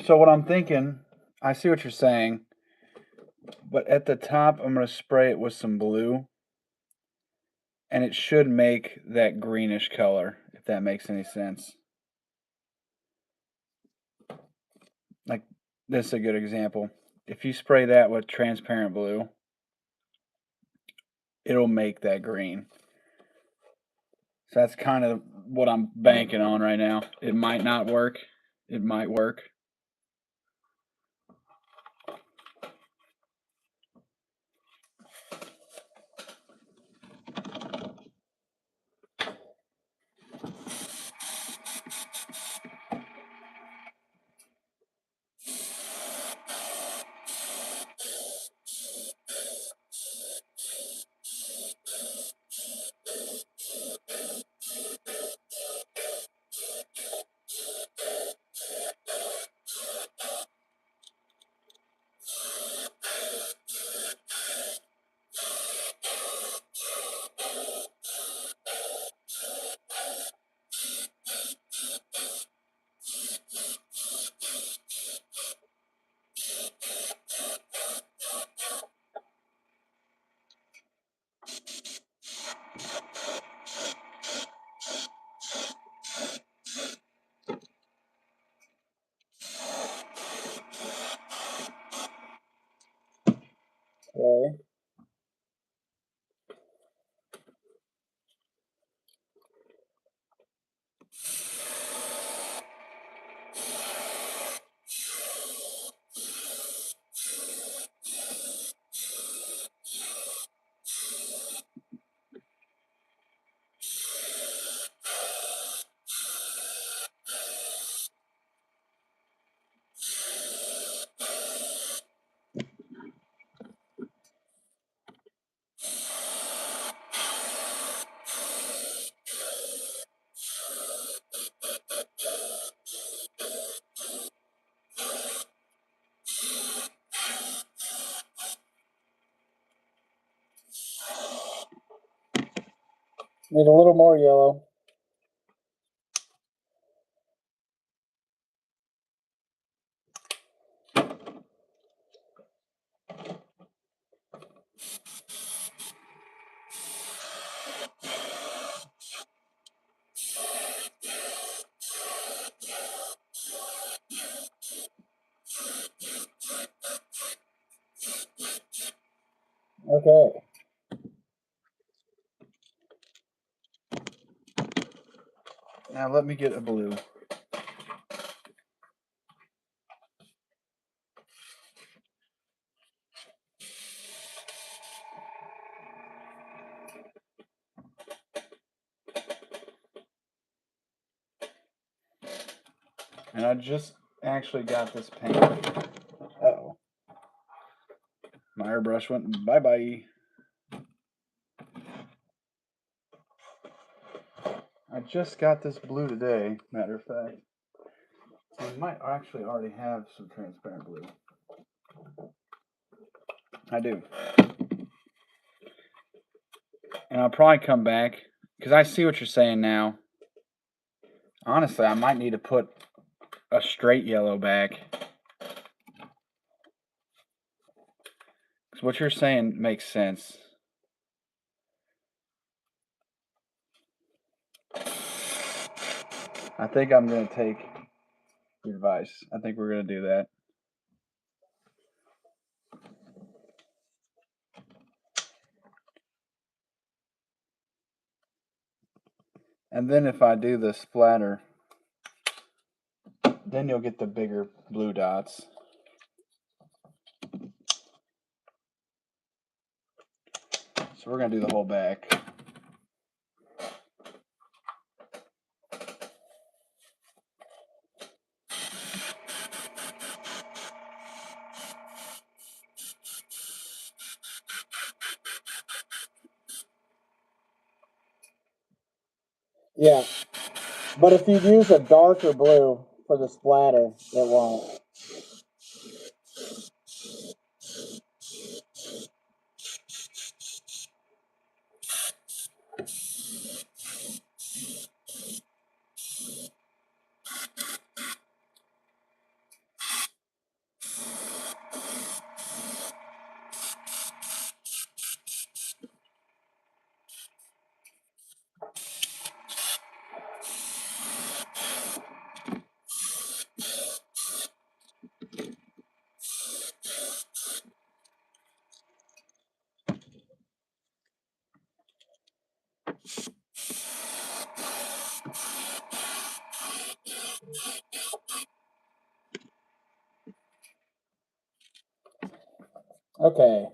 So what I'm thinking I see what you're saying, but at the top, I'm going to spray it with some blue, and it should make that greenish color, if that makes any sense. Like, this is a good example. If you spray that with transparent blue, it'll make that green. So that's kind of what I'm banking on right now. It might not work. It might work. Okay. Need a little more yellow. Okay. Now let me get a blue. And I just actually got this paint. Uh-oh. My airbrush went bye-bye. I just got this blue today, matter of fact. I might actually already have some transparent blue. I do. And I'll probably come back, because I see what you're saying now. Honestly, I might need to put a straight yellow back. Because what you're saying makes sense. I think I'm going to take your advice. I think we're going to do that. And then if I do the splatter, then you'll get the bigger blue dots. So we're going to do the whole back. Yeah, but if you use a darker blue for the splatter, it won't. Okay.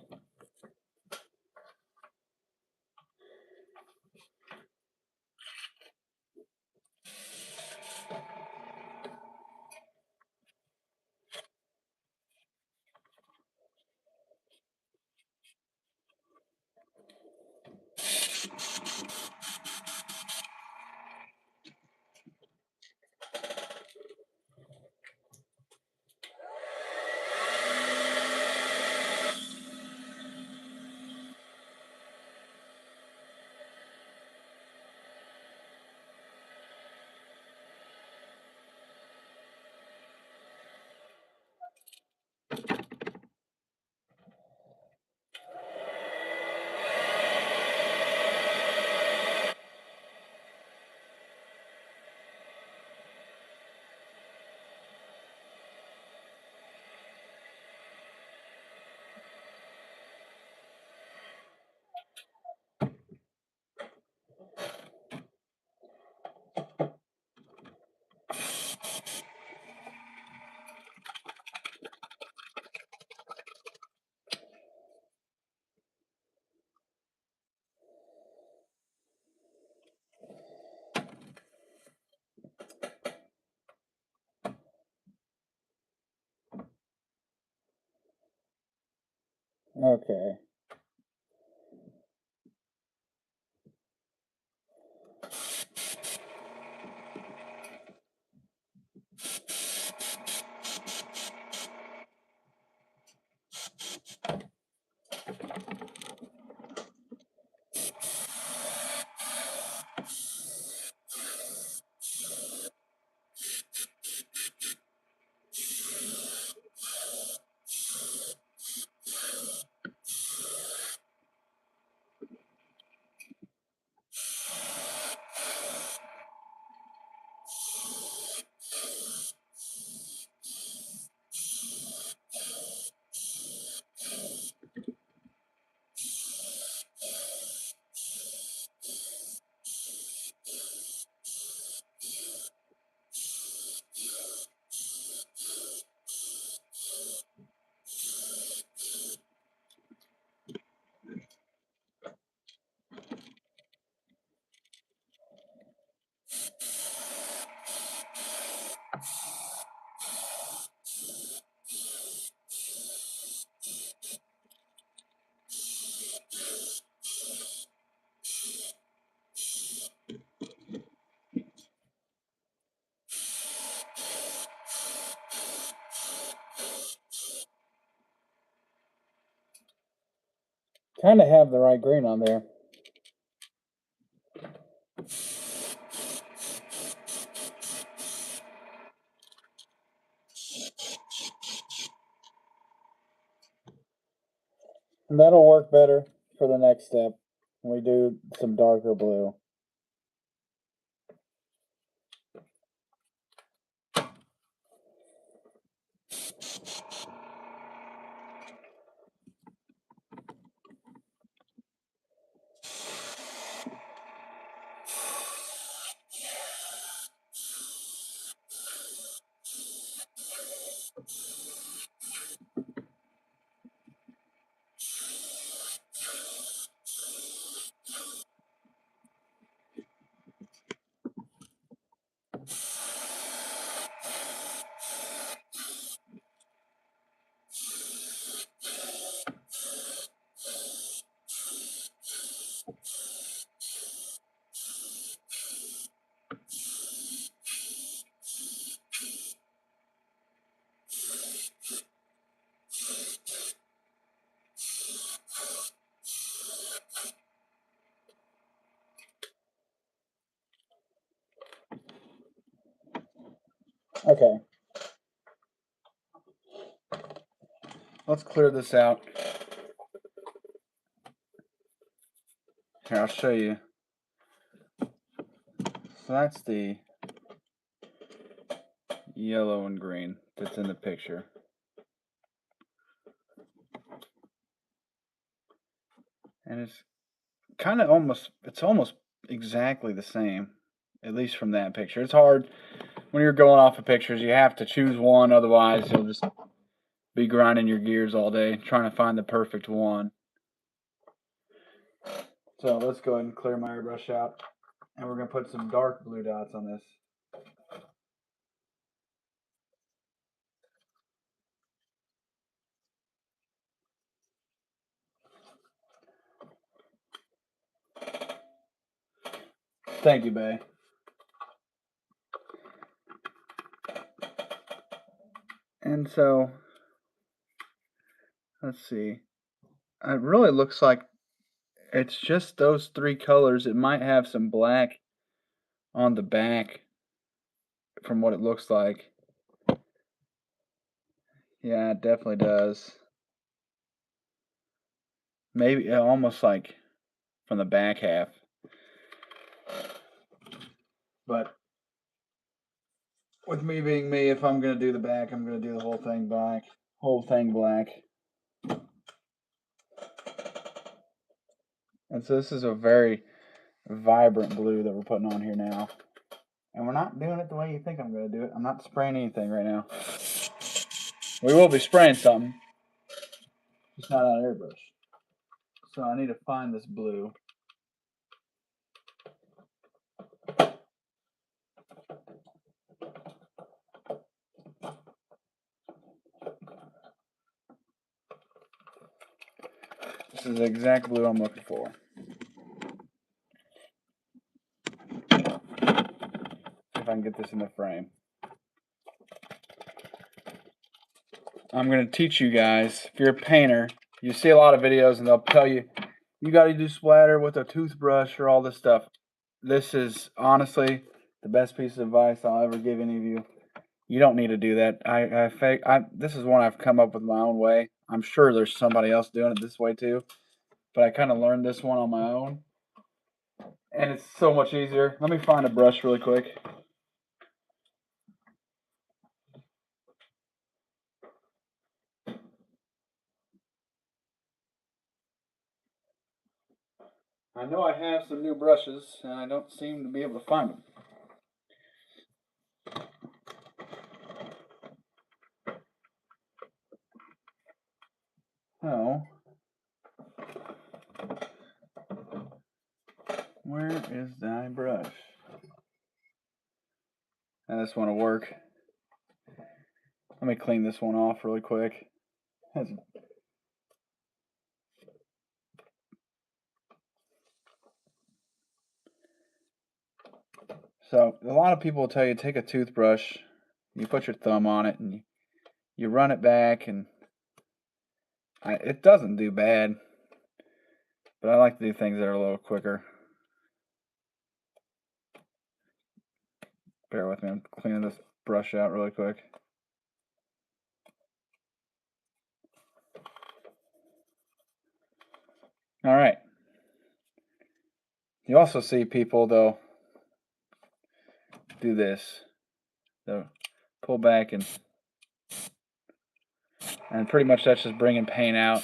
Okay. Kind of have the right green on there. And that'll work better for the next step when we do some darker blue. Okay. Let's clear this out. Here, I'll show you. So that's the yellow and green that's in the picture. And it's kind of almost exactly the same, at least from that picture. It's hard when you're going off of pictures, you have to choose one, otherwise you'll just be grinding your gears all day trying to find the perfect one. So let's go ahead and clear my airbrush out, and we're going to put some dark blue dots on this. Thank you, Bay. And so, let's see. It really looks like it's just those three colors. It might have some black on the back from what it looks like. Yeah, it definitely does. Maybe almost like from the back half. But with me being me, if I'm going to do the back, I'm going to do the whole thing black. Whole thing black. And so this is a very vibrant blue that we're putting on here now. And we're not doing it the way you think I'm going to do it. I'm not spraying anything right now. We will be spraying something. Just not out of airbrush. So I need to find this blue. This is the exact blue I'm looking for. If I can get this in the frame. I'm going to teach you guys, if you're a painter, you see a lot of videos and they'll tell you, you got to do splatter with a toothbrush or all this stuff. This is honestly the best piece of advice I'll ever give any of you. You don't need to do that. This is one I've come up with my own way. I'm sure there's somebody else doing it this way too, but I kind of learned this one on my own, and it's so much easier. Let me find a brush really quick. I know I have some new brushes, and I don't seem to be able to find them. Oh. Where is thy brush? Now this one will work. Let me clean this one off really quick. So a lot of people will tell you take a toothbrush, you put your thumb on it, and you run it back, and it doesn't do bad, but I like to do things that are a little quicker. Bear with me, I'm cleaning this brush out really quick. All right. You also see people, they'll do this. They'll pull back, and pretty much that's just bringing paint out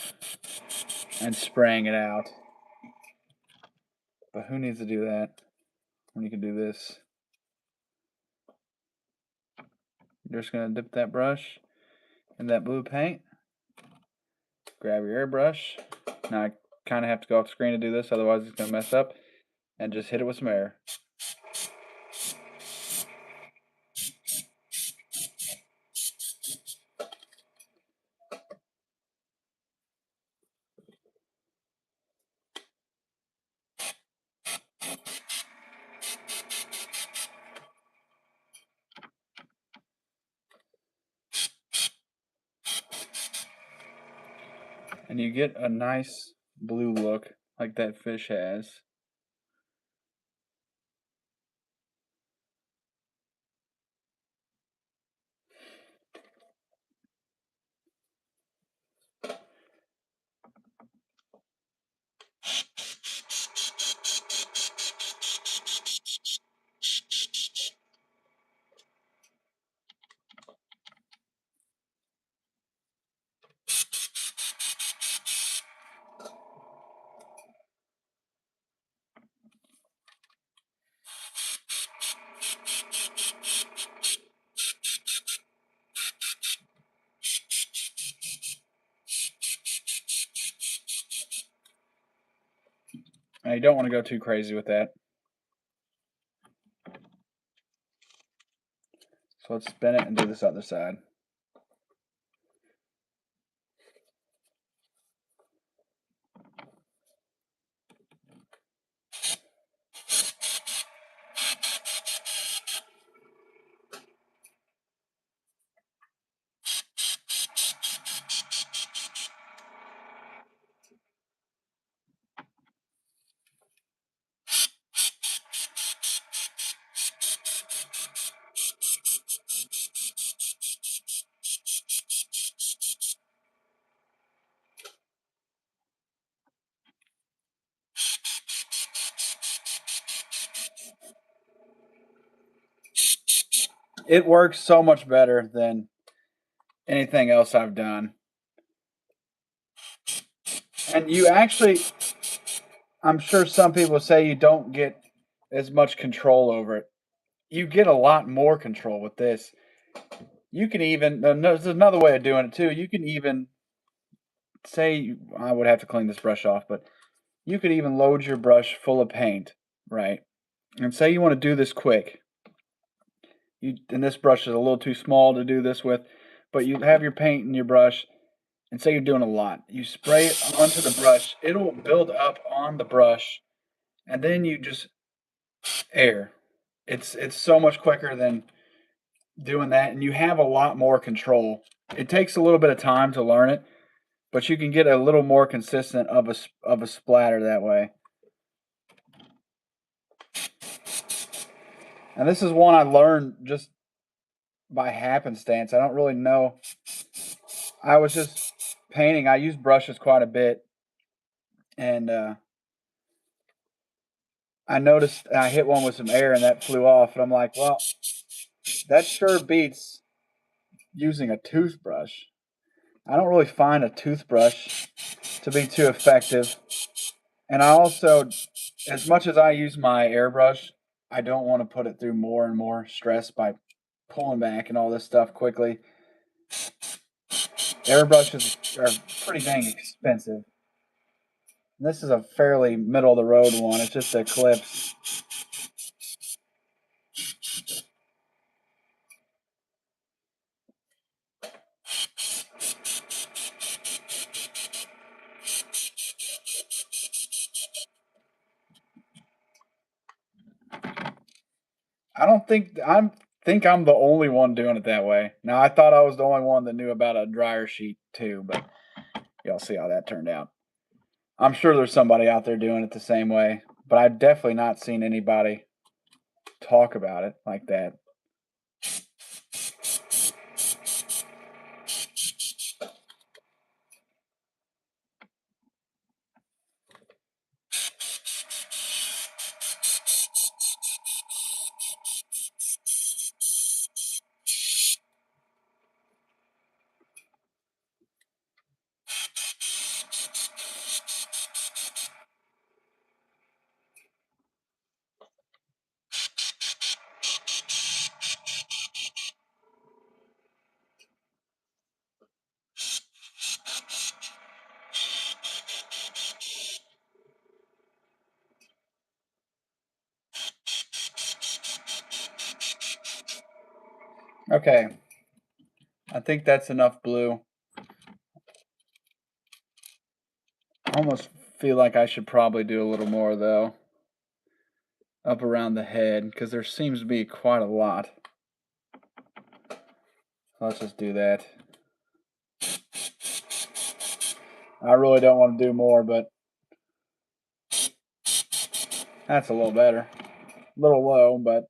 and spraying it out. But who needs to do that when you can do this? You're just going to dip that brush in that blue paint. Grab your airbrush. Now I kind of have to go off screen to do this, otherwise it's going to mess up. And just hit it with some air. And you get a nice blue look like that fish has. And you don't want to go too crazy with that. So let's spin it and do this other side. It works so much better than anything else I've done. And you actually, I'm sure some people say you don't get as much control over it. You get a lot more control with this. You can even, there's another way of doing it too. You can even say, I would have to clean this brush off, but you could even load your brush full of paint, right? And say you want to do this quick. And this brush is a little too small to do this with, but you have your paint in your brush, and say you're doing a lot. You spray it onto the brush, it'll build up on the brush, and then you just air. It's so much quicker than doing that, and you have a lot more control. It takes a little bit of time to learn it, but you can get a little more consistent of a splatter that way. And this is one I learned just by happenstance. I don't really know. I was just painting. I use brushes quite a bit, and I noticed I hit one with some air and that flew off, and I'm like, well, that sure beats using a toothbrush. I don't really find a toothbrush to be too effective. And I also, as much as I use my airbrush, I don't want to put it through more and more stress by pulling back and all this stuff quickly. Airbrushes are pretty dang expensive. And this is a fairly middle of the road one. It's just a Eclipse. I don't think I'm the only one doing it that way. Now I thought I was the only one that knew about a dryer sheet too, but y'all see how that turned out. I'm sure there's somebody out there doing it the same way, but I've definitely not seen anybody talk about it like that. Okay, I think that's enough blue. I almost feel like I should probably do a little more though, up around the head, because there seems to be quite a lot. Let's just do that. I really don't want to do more, but that's a little better. A little low, but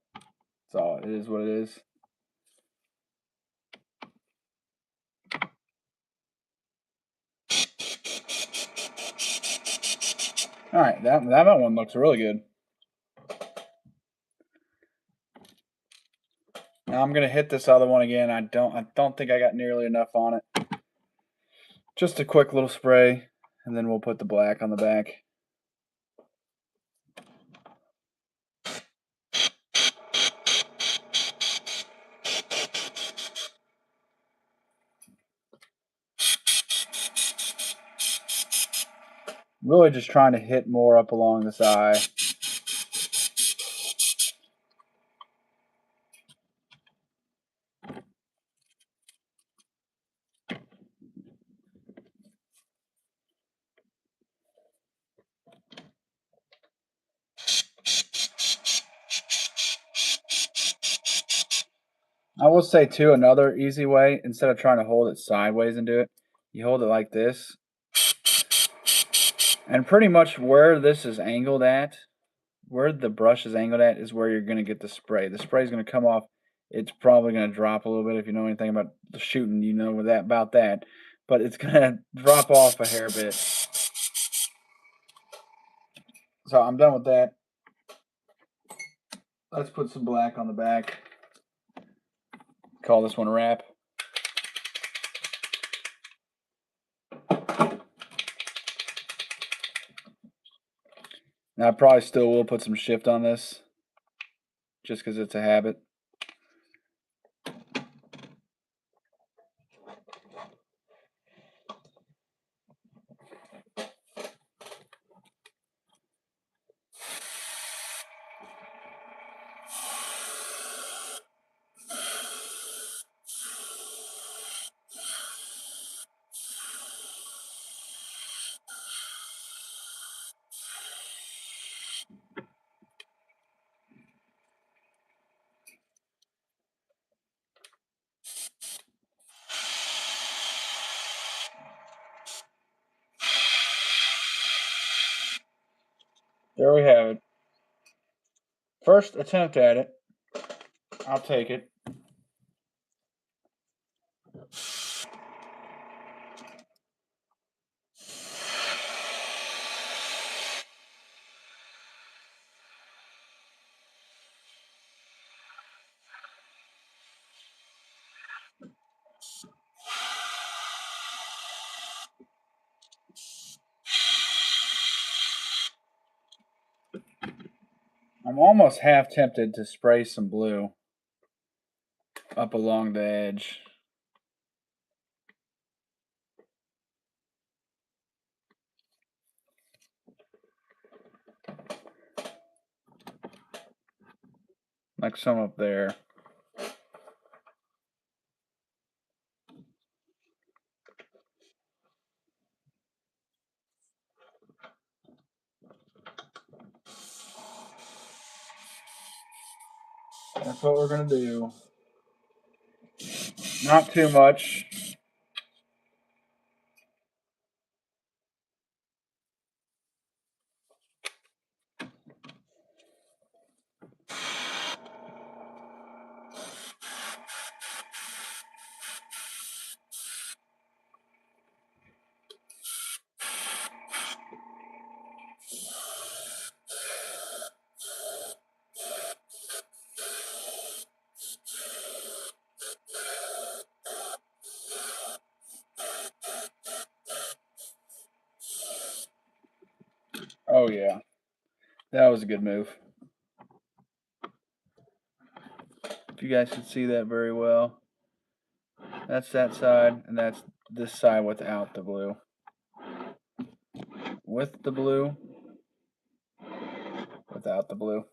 it's all it is what it is. All right, that one looks really good. Now I'm gonna hit this other one again. I don't think I got nearly enough on it. Just a quick little spray, and then we'll put the black on the back. Really just trying to hit more up along this eye. I will say too, another easy way, instead of trying to hold it sideways and do it, you hold it like this. And pretty much where this is angled at, where the brush is angled at, is where you're going to get the spray. The spray is going to come off. It's probably going to drop a little bit. If you know anything about the shooting, you know about that. But it's going to drop off a hair bit. So I'm done with that. Let's put some black on the back. Call this one a wrap. Now I probably still will put some shift on this, just because it's a habit. There we have it. First attempt at it. I'll take it. I'm almost half tempted to spray some blue up along the edge. Like some up there. That's what we're going to do. Not too much. Oh, yeah. That was a good move. If you guys can see that very well. That's that side, and that's this side without the blue. With the blue, without the blue.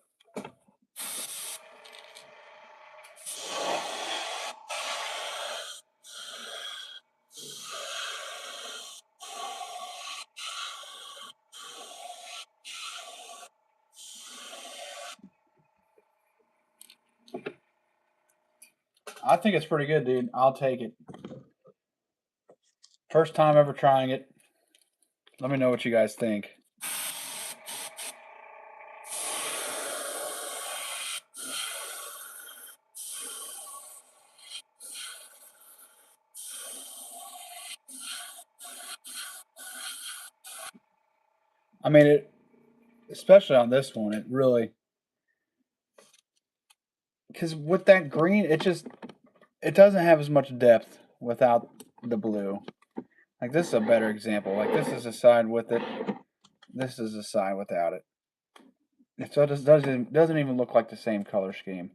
I think it's pretty good, dude. I'll take it. First time ever trying it. Let me know what you guys think. I mean, it, especially on this one, it really, because with that green, it doesn't have as much depth without the blue. Like this is a better example. Like this is a side with it. This is a side without it. So it just doesn't even look like the same color scheme.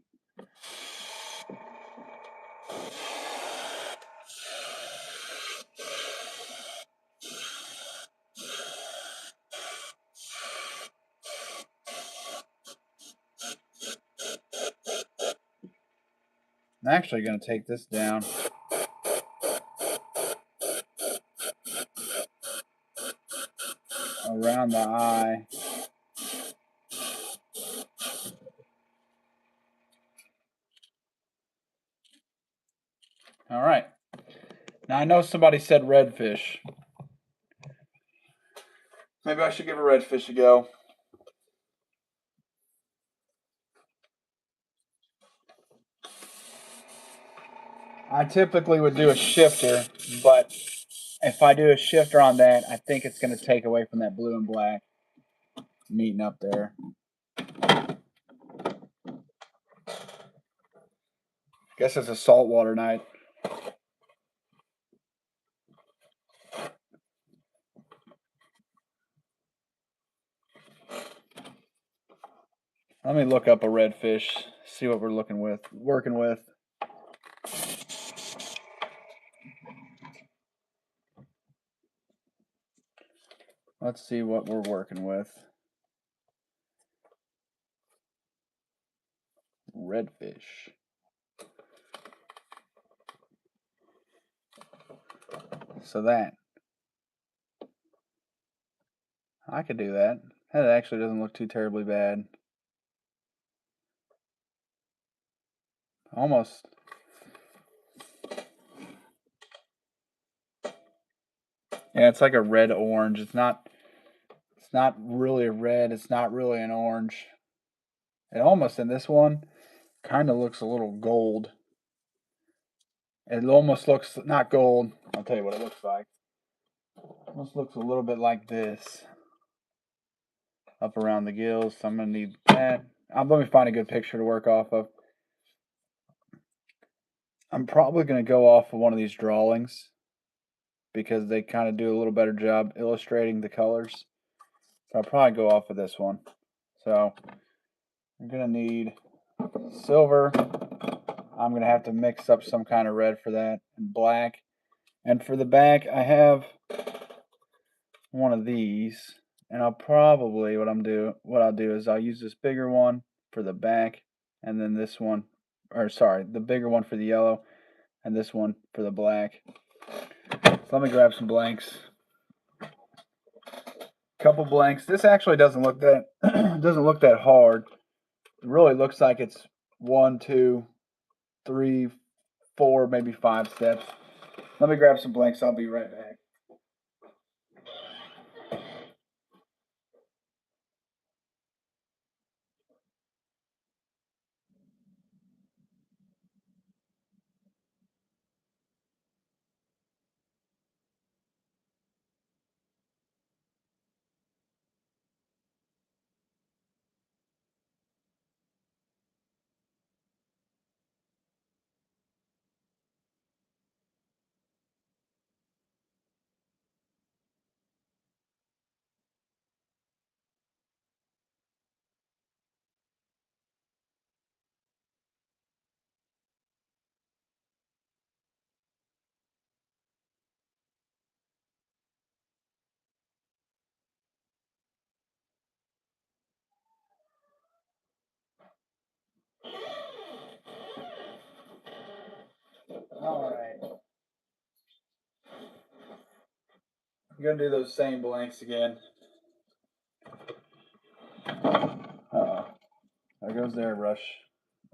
I'm actually going to take this down. Around the eye. All right. Now I know somebody said redfish. Maybe I should give a redfish a go. I typically would do a shifter, but if I do a shifter on that, I think it's going to take away from that blue and black meeting up there. Guess it's a saltwater night. Let me look up a redfish, see what we're working with. Let's see what we're working with. Redfish. So that. I could do that. That actually doesn't look too terribly bad. Almost. Yeah, it's like a red orange. It's not really a red, it's not really an orange. It almost in this one kind of looks a little gold. It almost looks not gold. I'll tell you what it looks like. Almost looks a little bit like this. Up around the gills. So I'm gonna need that. Let me find a good picture to work off of. I'm probably gonna go off of one of these drawings because they kind of do a little better job illustrating the colors. So I'll probably go off of this one. So I'm gonna need silver. I'm going to have to mix up some kind of red for that, and black. And for the back, I have one of these, and I'll probably, what I'll do is I'll use this bigger one for the back, and then this one, or sorry, the bigger one for the yellow, and this one for the black. So let me grab some blanks. Couple blanks. This actually doesn't look that doesn't look that hard. It really looks like it's 1, 2, 3, 4, maybe 5 steps. Let me grab some blanks. I'll be right back. All right. I'm going to do those same blanks again. Uh-oh. There goes the airbrush.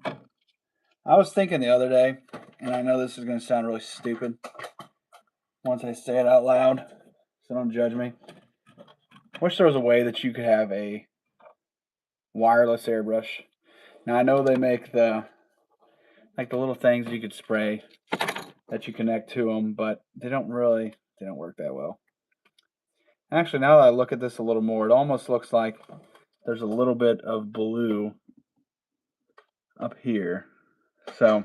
I was thinking the other day, and I know this is going to sound really stupid once I say it out loud, so don't judge me. Wish there was a way that you could have a wireless airbrush. Now I know they make the little things you could spray that you connect to them, but they don't work that well. Actually, now that I look at this a little more, it almost looks like there's a little bit of blue up here. So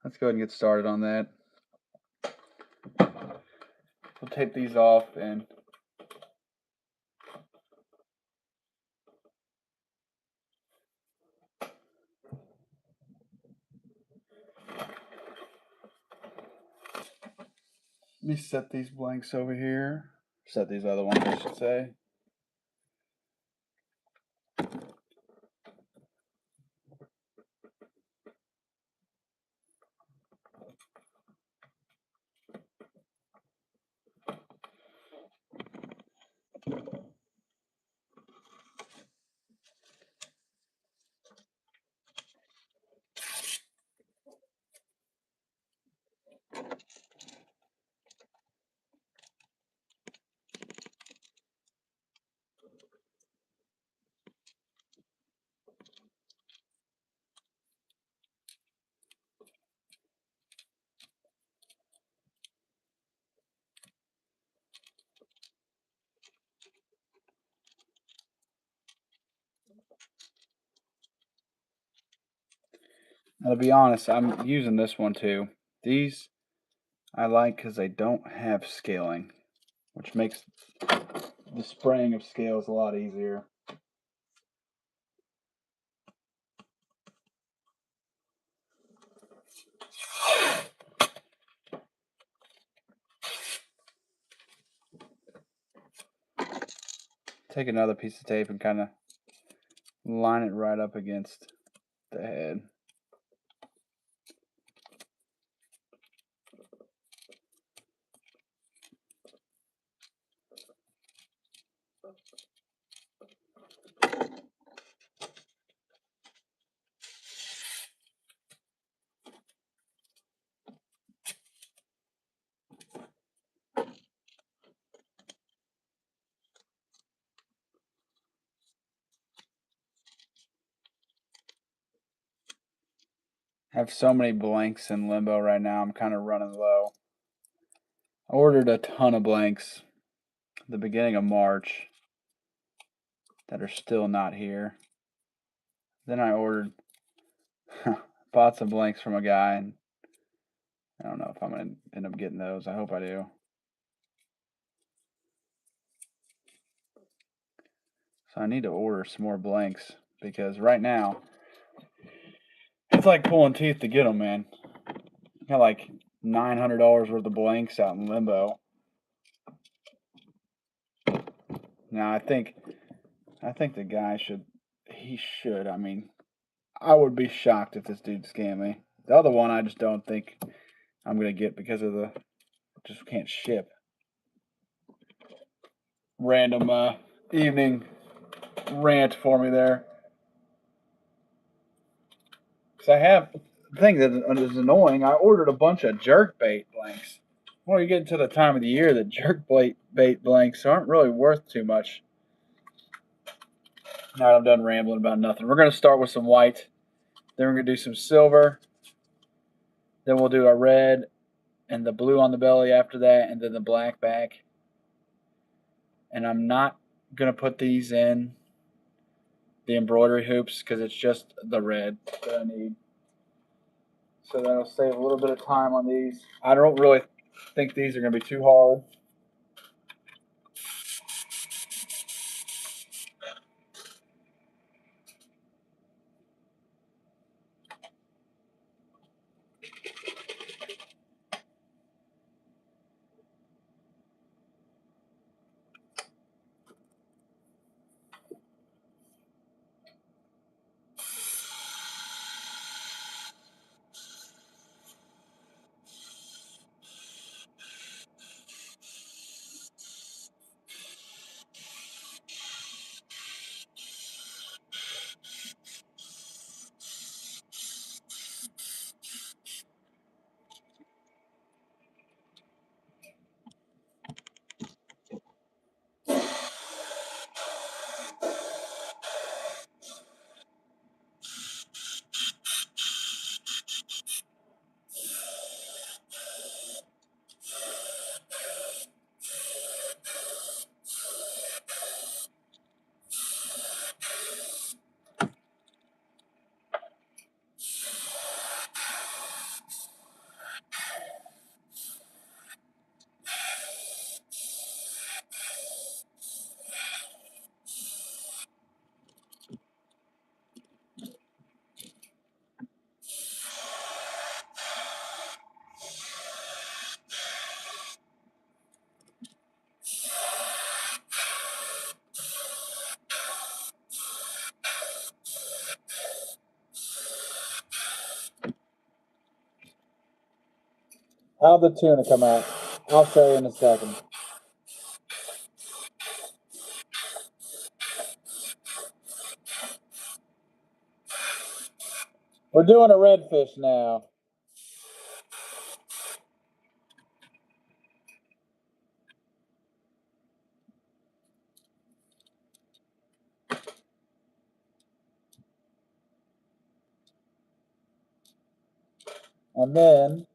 let's go ahead and get started on that. We'll tape these off and let me set these blanks over here. Set these other ones, I should say. Now, to be honest, I'm using this one too. These I like because they don't have scaling, which makes the spraying of scales a lot easier. Take another piece of tape and kind of line it right up against the head. I have so many blanks in limbo right now, I'm kind of running low. I ordered a ton of blanks at the beginning of March that are still not here. Then I ordered, bought some blanks from a guy, and I don't know if I'm going to end up getting those. I hope I do. So I need to order some more blanks because right now, it's like pulling teeth to get them, man. I got like $900 worth of blanks out in limbo. Now I think the guy should. I mean, I would be shocked if this dude scammed me. The other one I just don't think I'm gonna get because of the just can't ship. Random evening rant for me there. Cause I have the thing that is annoying. I ordered a bunch of jerk bait blanks. Well, you get to the time of the year that jerk bait blanks aren't really worth too much. All right, I'm done rambling about nothing. We're gonna start with some white. Then we're gonna do some silver. Then we'll do our red and the blue on the belly after that, and then the black back. And I'm not gonna put these in the embroidery hoops because it's just the red that I need. So that'll save a little bit of time on these. I don't really think these are gonna be too hard. How'd the tuna come out? I'll show you in a second. We're doing a redfish now. And then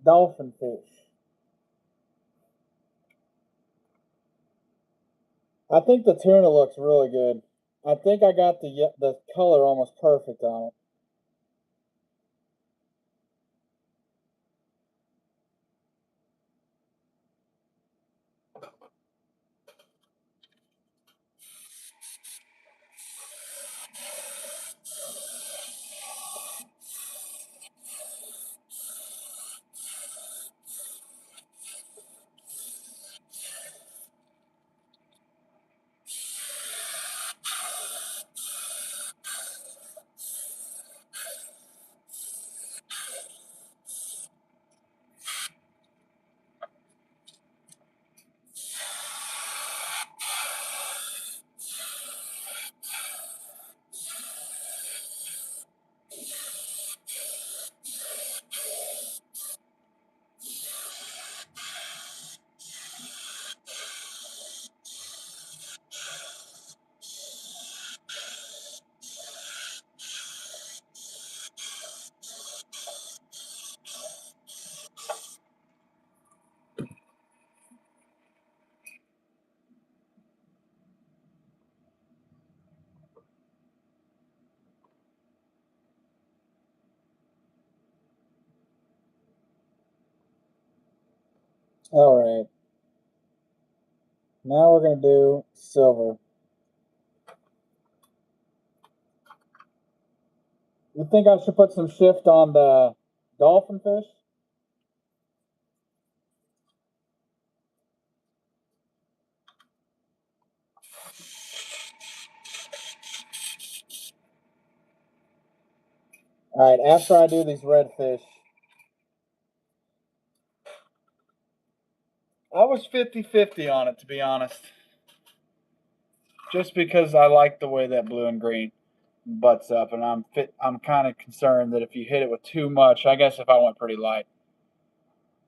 dolphin fish. I think the tuna looks really good. I think I got the color almost perfect on it. All right. Now we're going to do silver. You think I should put some shift on the dolphin fish? All right, after I do these red fish, I was 50-50 on it, to be honest. Just because I like the way that blue and green butts up, and I'm kind of concerned that if you hit it with too much, I guess if I went pretty light.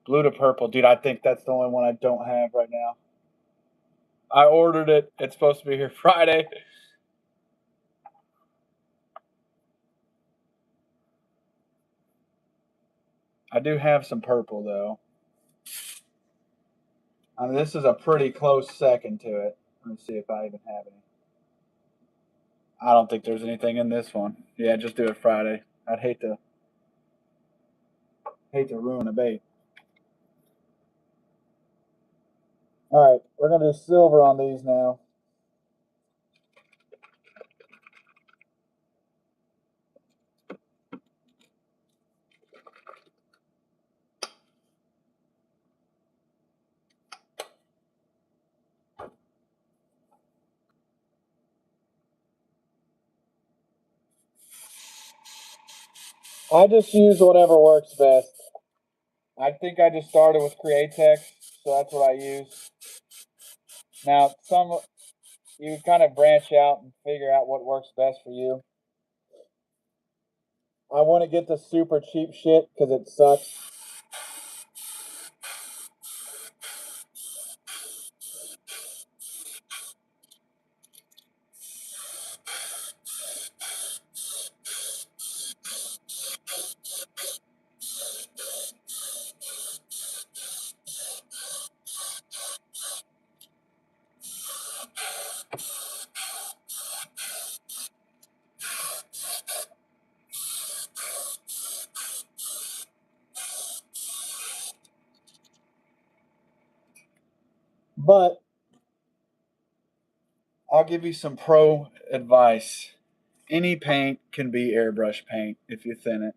Blue to purple, dude, I think that's the only one I don't have right now. I ordered it. It's supposed to be here Friday. I do have some purple, though. I mean, this is a pretty close second to it. Let me see if I even have any. I don't think there's anything in this one. Yeah, just do it Friday. I'd hate to ruin a bait. All right, we're gonna do silver on these now. I just use whatever works best. I think I just started with Createx, so that's what I use. Now, you kind of branch out and figure out what works best for you. I want to get the super cheap shit because it sucks. But I'll give you some pro advice. Any paint can be airbrush paint if you thin it.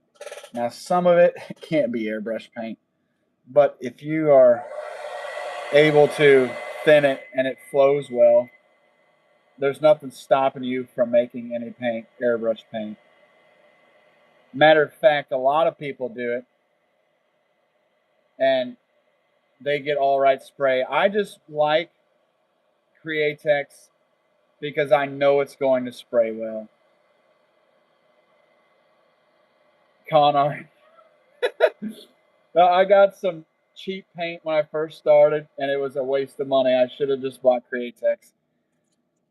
Now, some of it can't be airbrush paint, but if you are able to thin it and it flows well, there's nothing stopping you from making any paint airbrush paint. Matter of fact, a lot of people do it and they get all right spray. I just like Createx because I know it's going to spray well. Con art. I got some cheap paint when I first started, and it was a waste of money. I should have just bought Createx.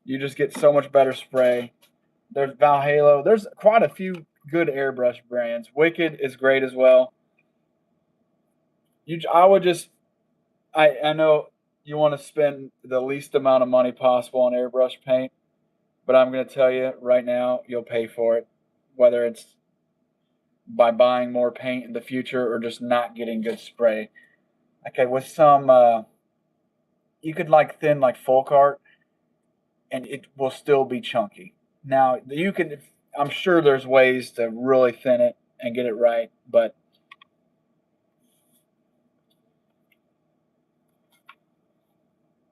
You just get so much better spray. There's Valhalo. There's quite a few good airbrush brands. Wicked is great as well. I would just, I know you want to spend the least amount of money possible on airbrush paint, but I'm going to tell you right now, you'll pay for it, whether it's by buying more paint in the future or just not getting good spray. Okay, with some, you could like thin like folk art, and it will still be chunky. Now you can, I'm sure there's ways to really thin it and get it right, but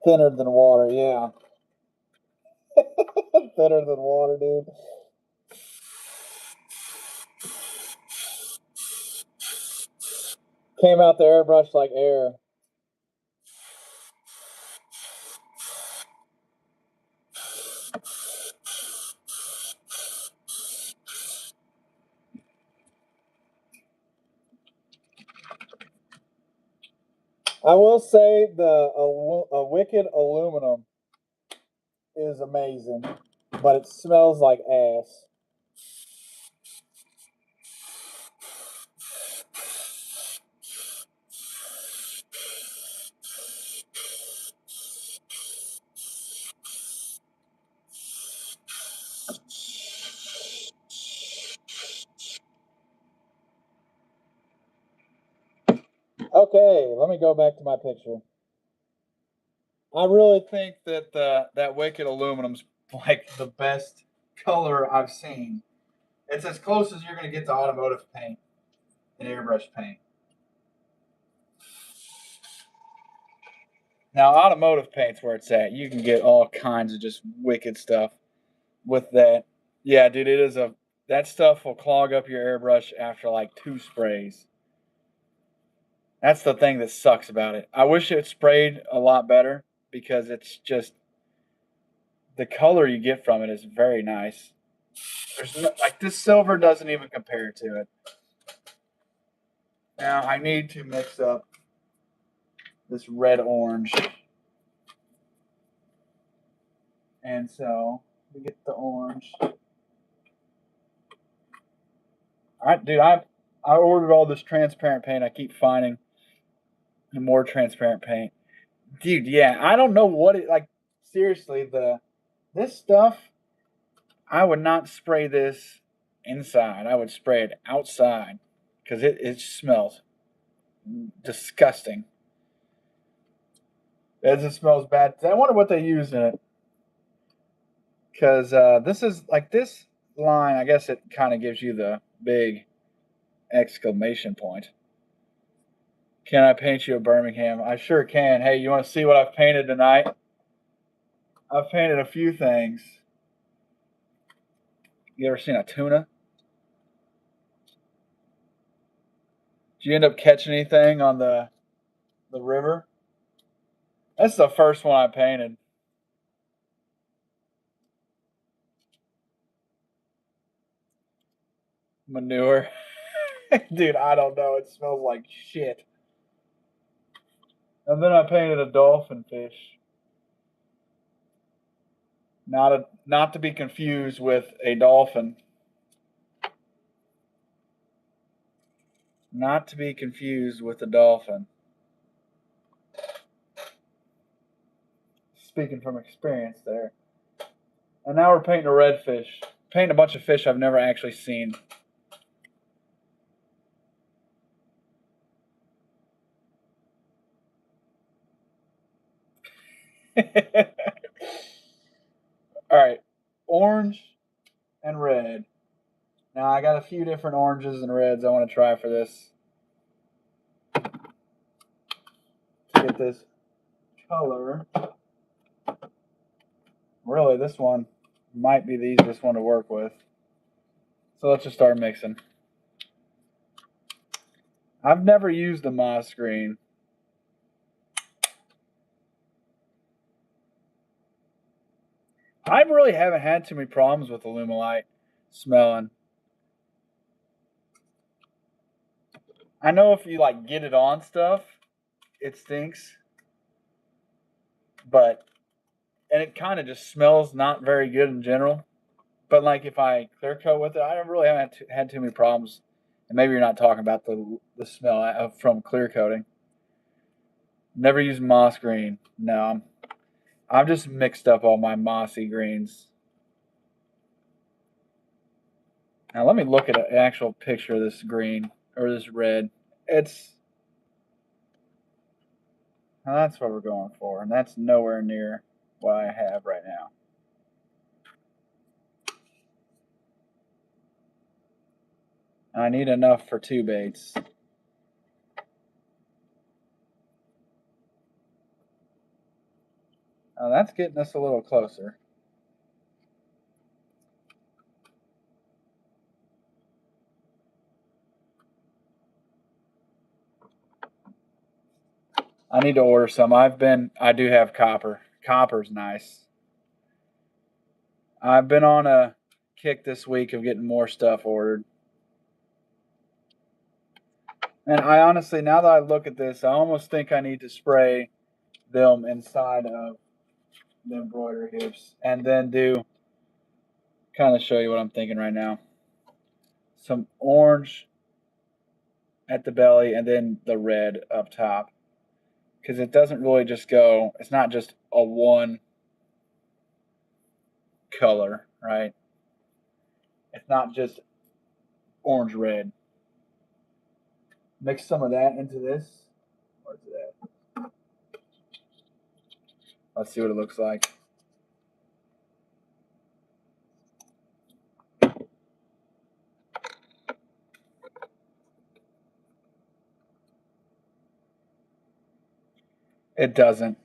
thinner than water, yeah. Thinner than water, dude. Came out the airbrush like air. I will say a wicked aluminum is amazing, but it smells like ass. Okay, let me go back to my picture. I really think that that wicked aluminum's like the best color I've seen. It's as close as you're going to get to automotive paint and airbrush paint. Now, automotive paint's where it's at. You can get all kinds of just wicked stuff with that. Yeah, dude, it is a that stuff will clog up your airbrush after like 2 sprays. That's the thing that sucks about it. I wish it sprayed a lot better because it's just the color you get from it is very nice. There's no, like this silver doesn't even compare to it. Now I need to mix up this red orange, and so we get the orange. All right, dude, I ordered all this transparent paint. I keep finding more transparent paint, dude. Yeah, I don't know what it like. Seriously, the this stuff I would not spray this inside. I would spray it outside because it smells disgusting. It smells bad. I wonder what they use in it because this is like this line. I guess it kind of gives you the big exclamation point. Can I paint you a Birmingham? I sure can. Hey, you want to see what I've painted tonight? I've painted a few things. You ever seen a tuna? Did you end up catching anything on the river? That's the first one I painted. Manure. Dude, I don't know. It smells like shit. And then I painted a dolphin fish. Not to be confused with a dolphin. Not to be confused with a dolphin. Speaking from experience there. And now we're painting a redfish. Painting a bunch of fish I've never actually seen. All right, orange and red. Now I got a few different oranges and reds I want to try for this to get this color. Really, this one might be the easiest one to work with. So let's just start mixing. I've never used the moss green. I really haven't had too many problems with Alumilite smelling. I know if you like get it on stuff, it stinks. But and it kind of just smells not very good in general. But like if I clear coat with it, I really haven't had too many problems. And maybe you're not talking about the smell from clear coating. Never used moss green. No, I've just mixed up all my mossy greens. Now let me look at an actual picture of this green or this red. It's that's what we're going for, and that's nowhere near what I have right now. I need enough for 2 baits. Oh, that's getting us a little closer. I need to order some. I do have copper. Copper's nice. I've been on a kick this week of getting more stuff ordered. And I honestly, now that I look at this, I almost think I need to spray them inside of the embroidery hoops and then do kind of show you what I'm thinking right now. Some orange at the belly and then the red up top. Because it doesn't really just go, it's not just a one color, right? It's not just orange red. Mix some of that into this. Where's it at? Let's see what it looks like. It doesn't.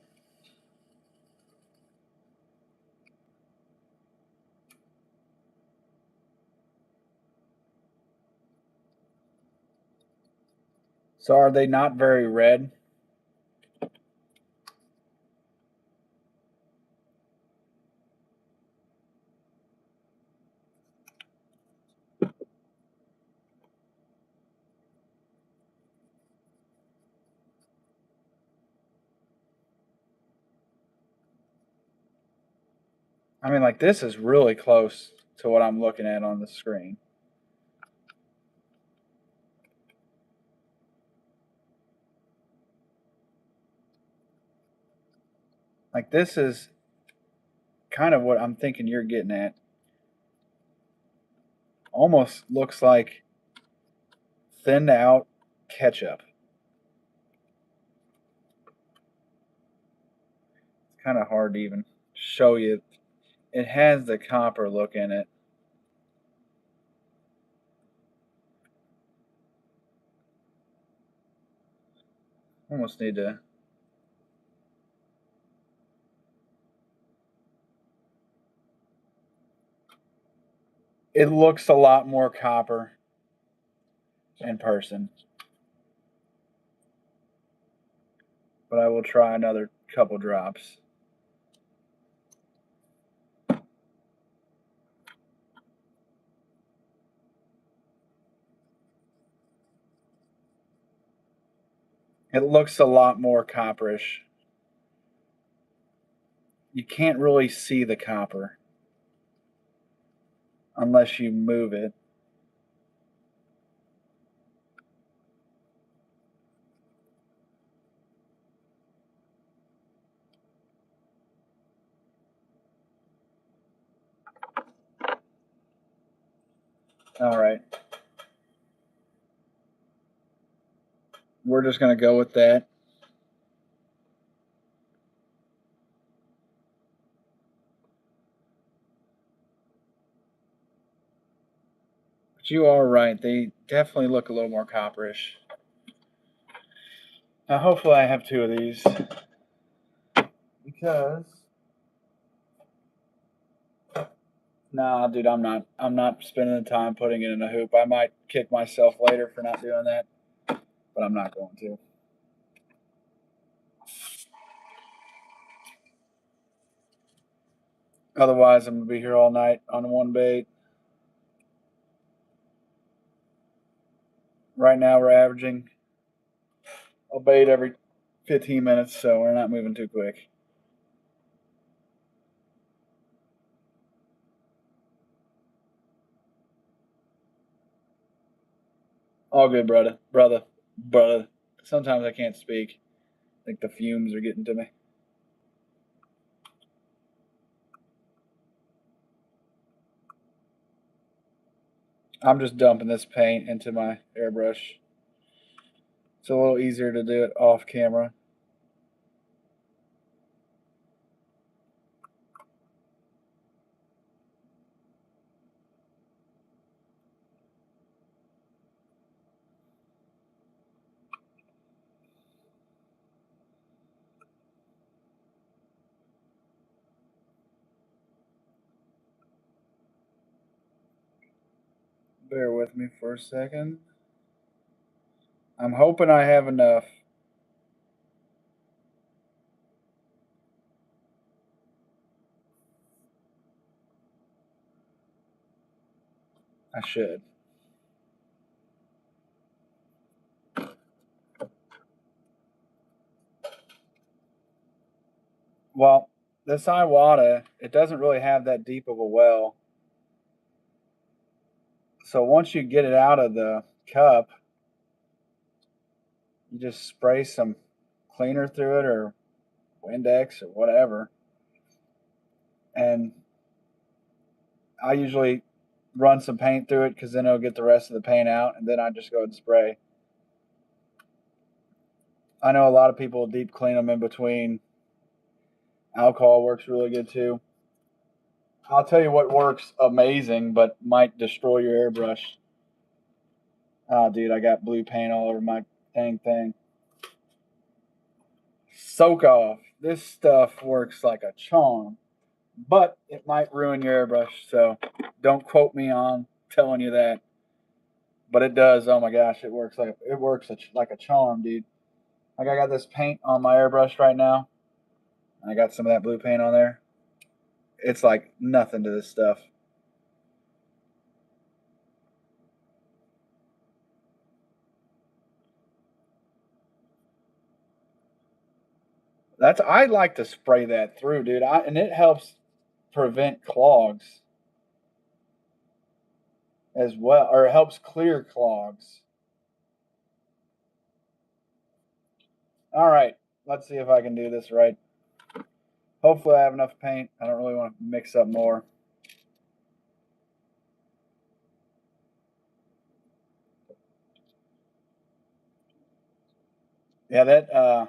So are they not very red? I mean, like, this is really close to what I'm looking at on the screen. Like, this is kind of what I'm thinking you're getting at. Almost looks like thinned out ketchup. It's kind of hard to even show you. It has the copper look in it. Almost need to. It looks a lot more copper in person. But I will try another couple drops. It looks a lot more copperish. You can't really see the copper unless you move it. All right. We're just going to go with that. But you are right. They definitely look a little more copperish. Now, hopefully I have 2 of these. Because nah, dude, I'm not spending the time putting it in a hoop. I might kick myself later for not doing that, but I'm not going to. Otherwise, I'm gonna be here all night on one bait. Right now, we're averaging a bait every 15 minutes, so we're not moving too quick. All good, brother. Brother. Sometimes I can't speak. think the fumes are getting to me. I'm just dumping this paint into my airbrush. It's a little easier to do it off camera. Bear with me for a second. I'm hoping I have enough. I should. Well, this Iwata, it doesn't really have that deep of a well. So once you get it out of the cup, you just spray some cleaner through it or Windex or whatever. And I usually run some paint through it because then it'll get the rest of the paint out, and then I just go and spray. I know a lot of people deep clean them in between. Alcohol works really good too. I'll tell you what works amazing, but might destroy your airbrush. Oh, dude, I got blue paint all over my dang thing. Soak off. This stuff works like a charm, but it might ruin your airbrush. So don't quote me on telling you that, but it does. Oh my gosh, it works like a charm, dude. Like I got this paint on my airbrush right now. I got some of that blue paint on there. It's like nothing to this stuff. I like to spray that through, dude. And it helps prevent clogs as well, or it helps clear clogs. All right, let's see if I can do this right. Hopefully I have enough paint. I don't really want to mix up more. Yeah, that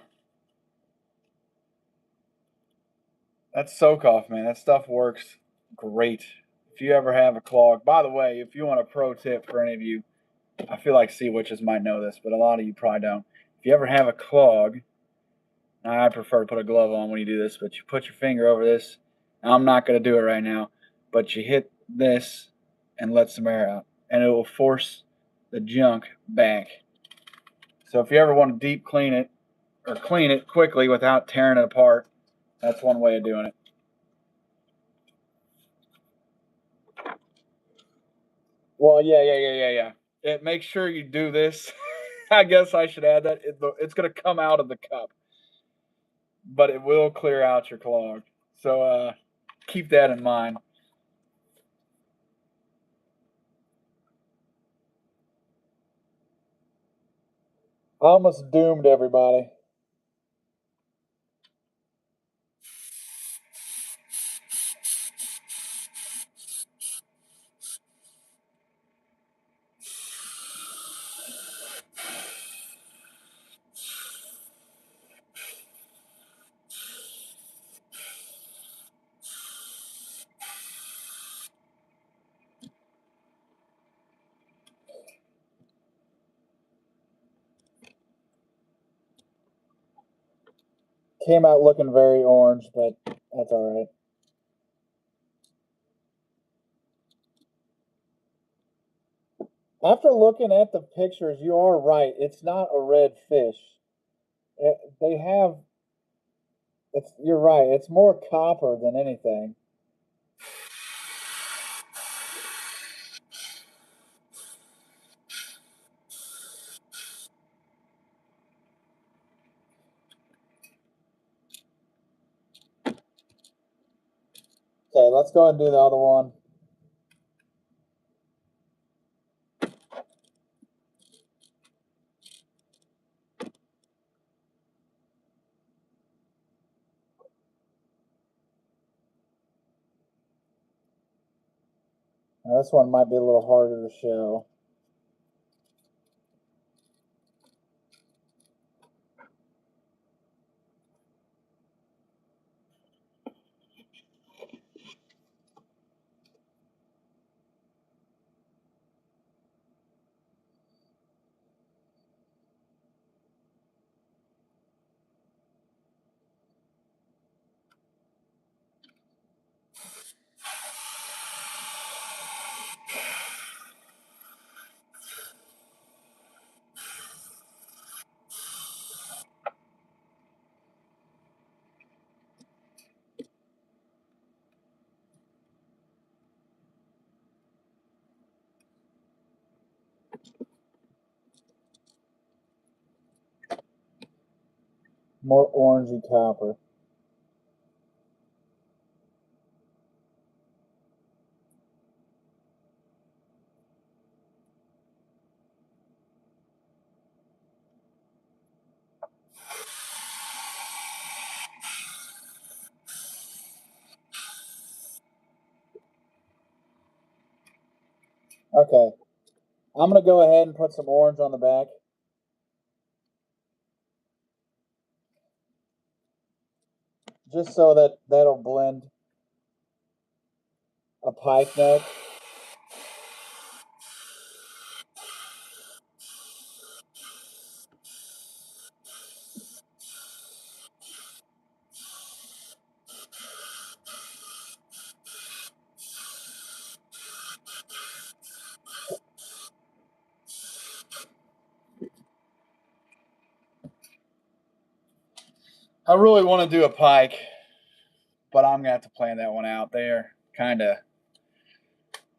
soak off, man. That stuff works great. If you ever have a clog, by the way, if you want a pro tip for any of you, I feel like sea witches might know this, but a lot of you probably don't. If you ever have a clog, I prefer to put a glove on when you do this, but you put your finger over this. I'm not going to do it right now, but you hit this and let some air out, and it will force the junk back. So if you ever want to deep clean it or clean it quickly without tearing it apart, that's one way of doing it. Well, yeah. Make sure you do this. I guess I should add that it's going to come out of the cup, but it will clear out your clog. So keep that in mind. Almost doomed everybody. Came out looking very orange, but that's all right. After looking at the pictures, you are right. It's not a red fish. They have. It's. You're right. It's more copper than anything. Okay, let's go and do the other one. Now this one might be a little harder to show. More orangey copper. Okay, I'm going to go ahead and put some orange on the back. Just so that that'll blend a pike neck. I really want to do a pike, but I'm going to have to plan that one out there.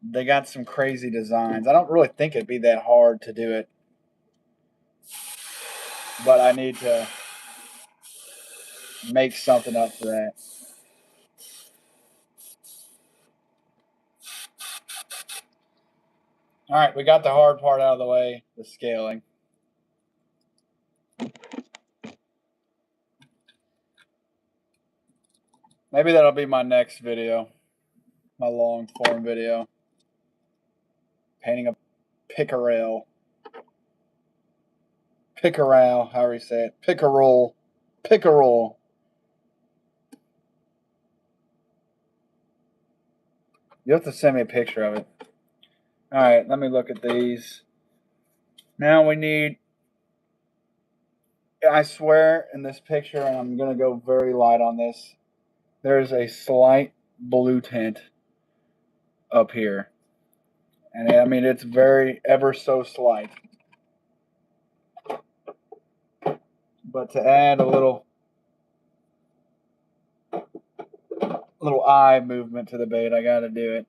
They got some crazy designs. I don't really think it'd be that hard to do it, but I need to make something up for that. All right, we got the hard part out of the way, the scaling. Maybe that'll be my next video, my long form video. Painting a pickerel. Pickerel, however you say it. Pickerel. Pickerel. You have to send me a picture of it. All right, let me look at these. Now we need, I swear in this picture, and I'm going to go very light on this, there's a slight blue tint up here. And I mean, it's very, ever so slight. But to add a little eye movement to the bait, I got to do it.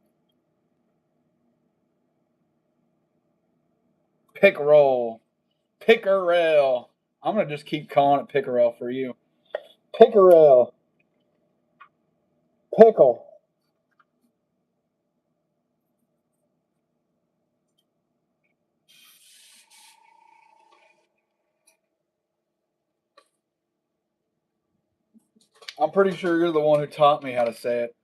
Pickerel. Pickerel. I'm going to just keep calling it pickerel for you. Pickerel. Pickle. I'm pretty sure you're the one who taught me how to say it.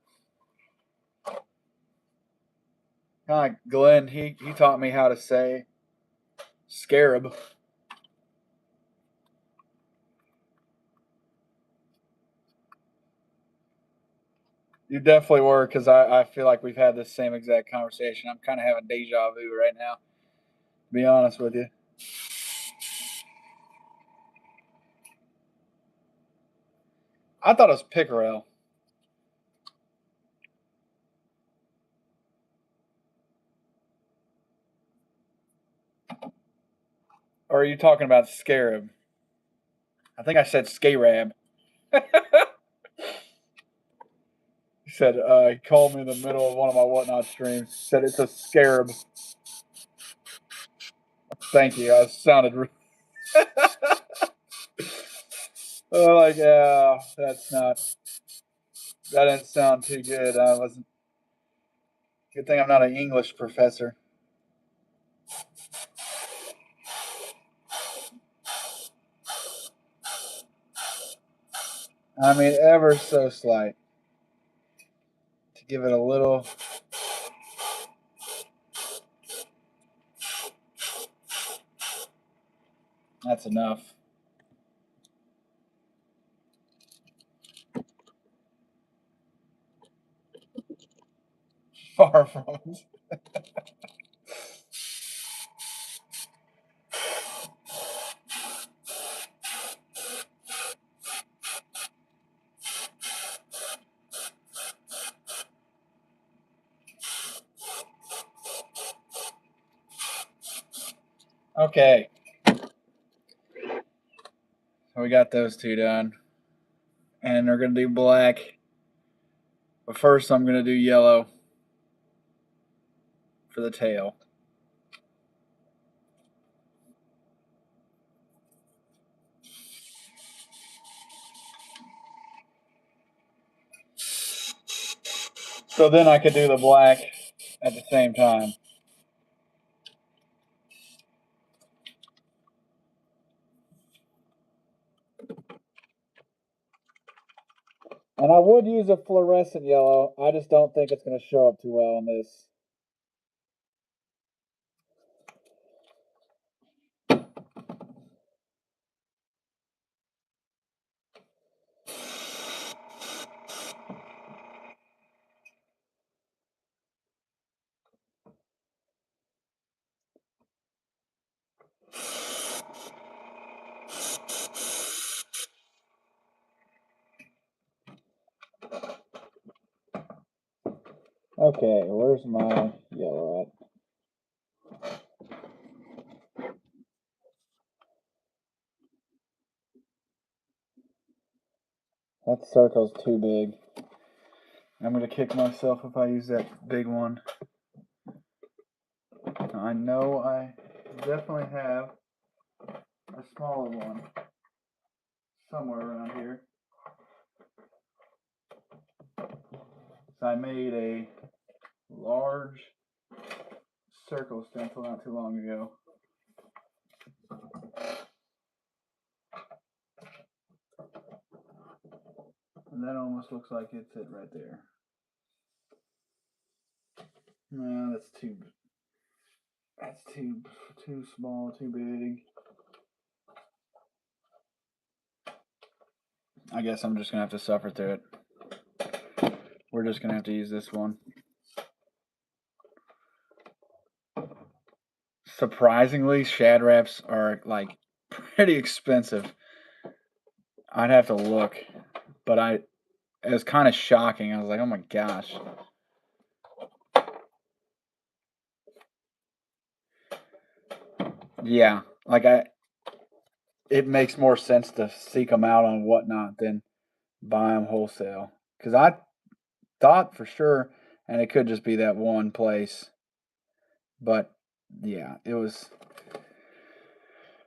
Hi, Glenn. He taught me how to say scarab. You definitely were, because I feel like we've had this same exact conversation. I'm kind of having deja vu right now, to be honest with you. I thought it was pickerel. Or are you talking about scarab? I think I said scarab. He said, he called me in the middle of one of my Whatnot streams. He said, it's a scarab. Thank you. I sounded. Like, yeah, that didn't sound too good. I wasn't. Good thing I'm not an English professor. I mean, ever so slight. To give it a little That's enough. Far from it. Okay. So we got those two done. And they're going to do black. But first I'm going to do yellow for the tail. So then I could do the black at the same time. And I would use a fluorescent yellow. I just don't think it's going to show up too well on this. Okay, where's my yellow at? That circle's too big. I'm going to kick myself if I use that big one. I know I definitely have a smaller one somewhere around here. So I made a large circle stencil not too long ago. And that almost looks like it's it right there. No, that's too small, too big. I guess I'm just gonna have to suffer through it. We're just gonna have to use this one. Surprisingly, Shad Raps are like pretty expensive. I'd have to look, but it was kind of shocking. I was like, oh my gosh. Yeah, like it makes more sense to seek them out on Whatnot than buy them wholesale. Because I thought for sure, and it could just be that one place, but yeah, it was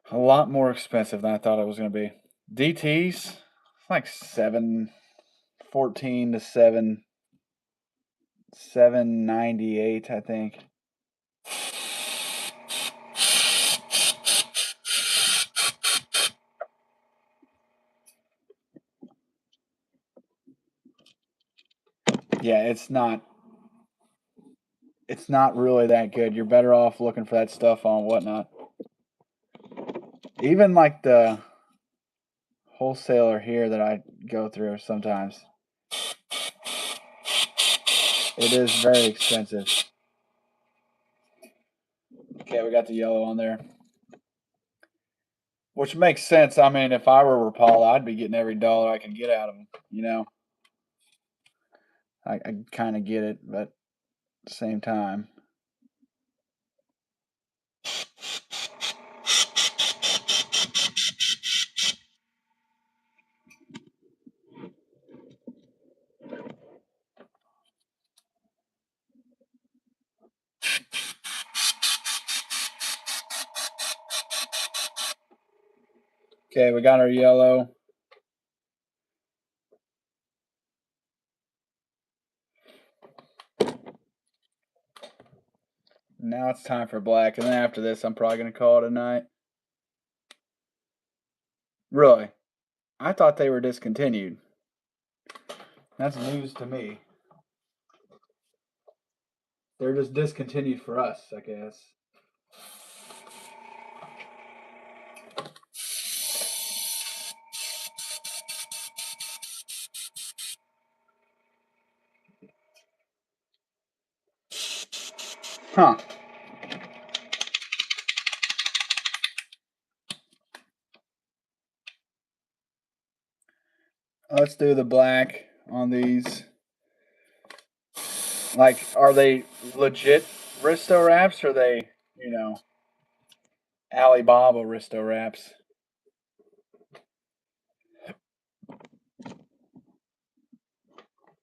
a lot more expensive than I thought it was going to be. DTs, it's like 714 to 798, I think. Yeah, it's not really that good. You're better off looking for that stuff on Whatnot. Even like the wholesaler here that I go through sometimes, it is very expensive. Okay, we got the yellow on there. Which makes sense. I mean, if I were Rapala, I'd be getting every dollar I can get out of them, you know? I kind of get it, but at the same time. Okay, we got our yellow. Now it's time for black, and then after this, I'm probably going to call it a night. Really? I thought they were discontinued. That's news to me. They're just discontinued for us, I guess. Huh. Let's do the black on these. Like, are they legit Risto wraps or are they, Alibaba Risto wraps?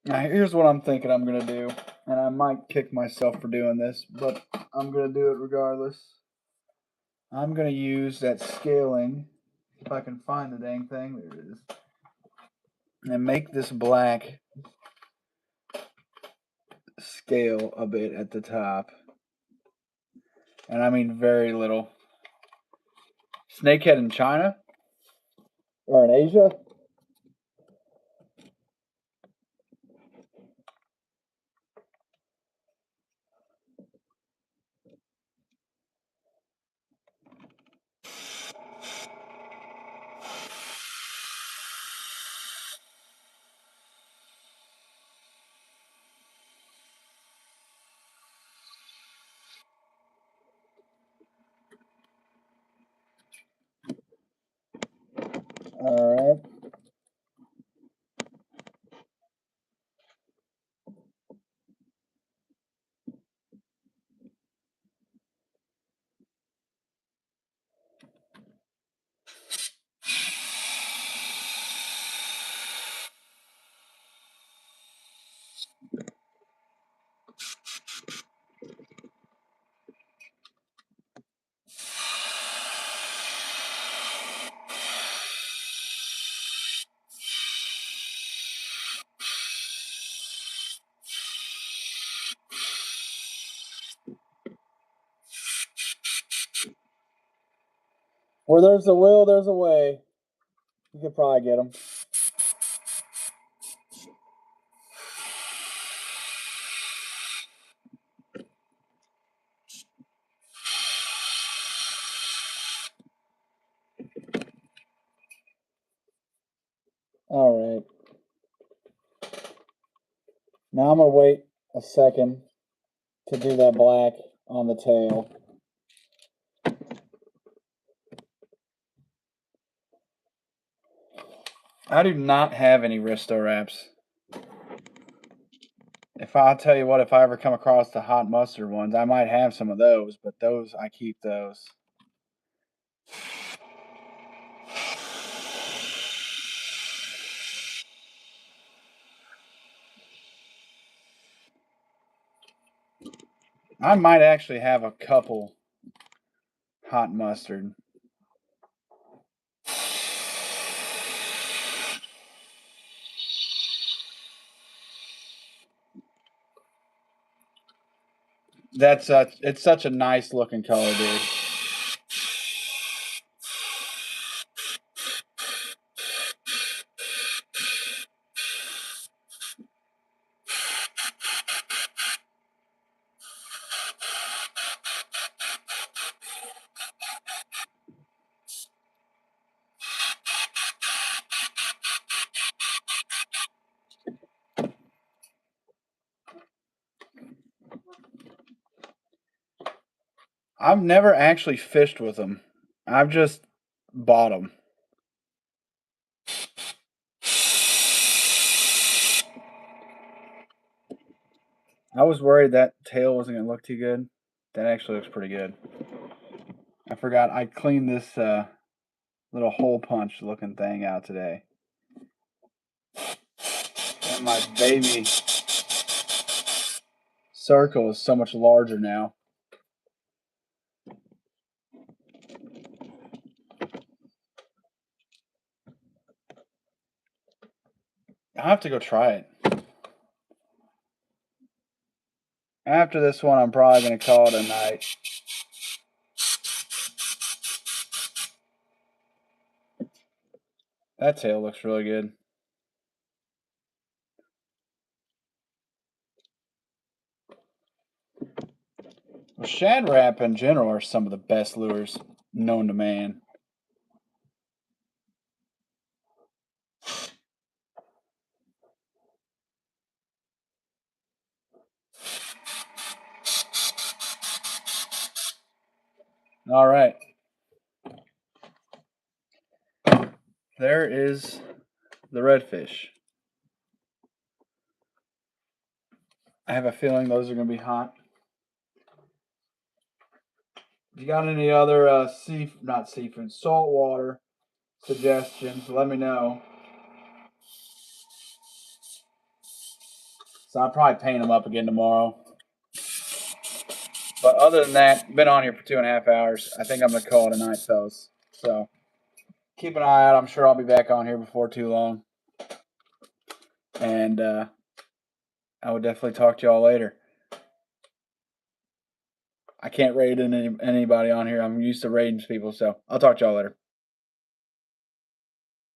Now, here's what I'm thinking I'm going to do. And I might kick myself for doing this, but I'm going to do it regardless. I'm going to use that scaling, if I can find the dang thing. There it is. And make this black scale a bit at the top. And I mean very little. Snakehead in China? Or in Asia? Alright. Where there's a will, there's a way. You could probably get them. Alright. Now I'm going to wait a second to do that black on the tail. I do not have any Risto wraps. I'll tell you what, if I ever come across the hot mustard ones, I might have some of those, but I keep those. I might actually have a couple hot mustard. It's such a nice looking color, dude. I've never actually fished with them. I've just bought them. I was worried that tail wasn't going to look too good. That actually looks pretty good. I forgot I cleaned this little hole punch looking thing out today. And my baby circle is so much larger now. I'll have to go try it. After this one, I'm probably going to call it a night. That tail looks really good. Well, shad wrap in general are some of the best lures known to man. All right. There is the redfish. I have a feeling those are going to be hot. If you got any other not seafood, saltwater suggestions, let me know. So I'll probably paint them up again tomorrow. But other than that, been on here for 2.5 hours. I think I'm going to call it a night, fellas. So keep an eye out. I'm sure I'll be back on here before too long. And I will definitely talk to y'all later. I can't raid anybody on here. I'm used to raiding people, so I'll talk to y'all later.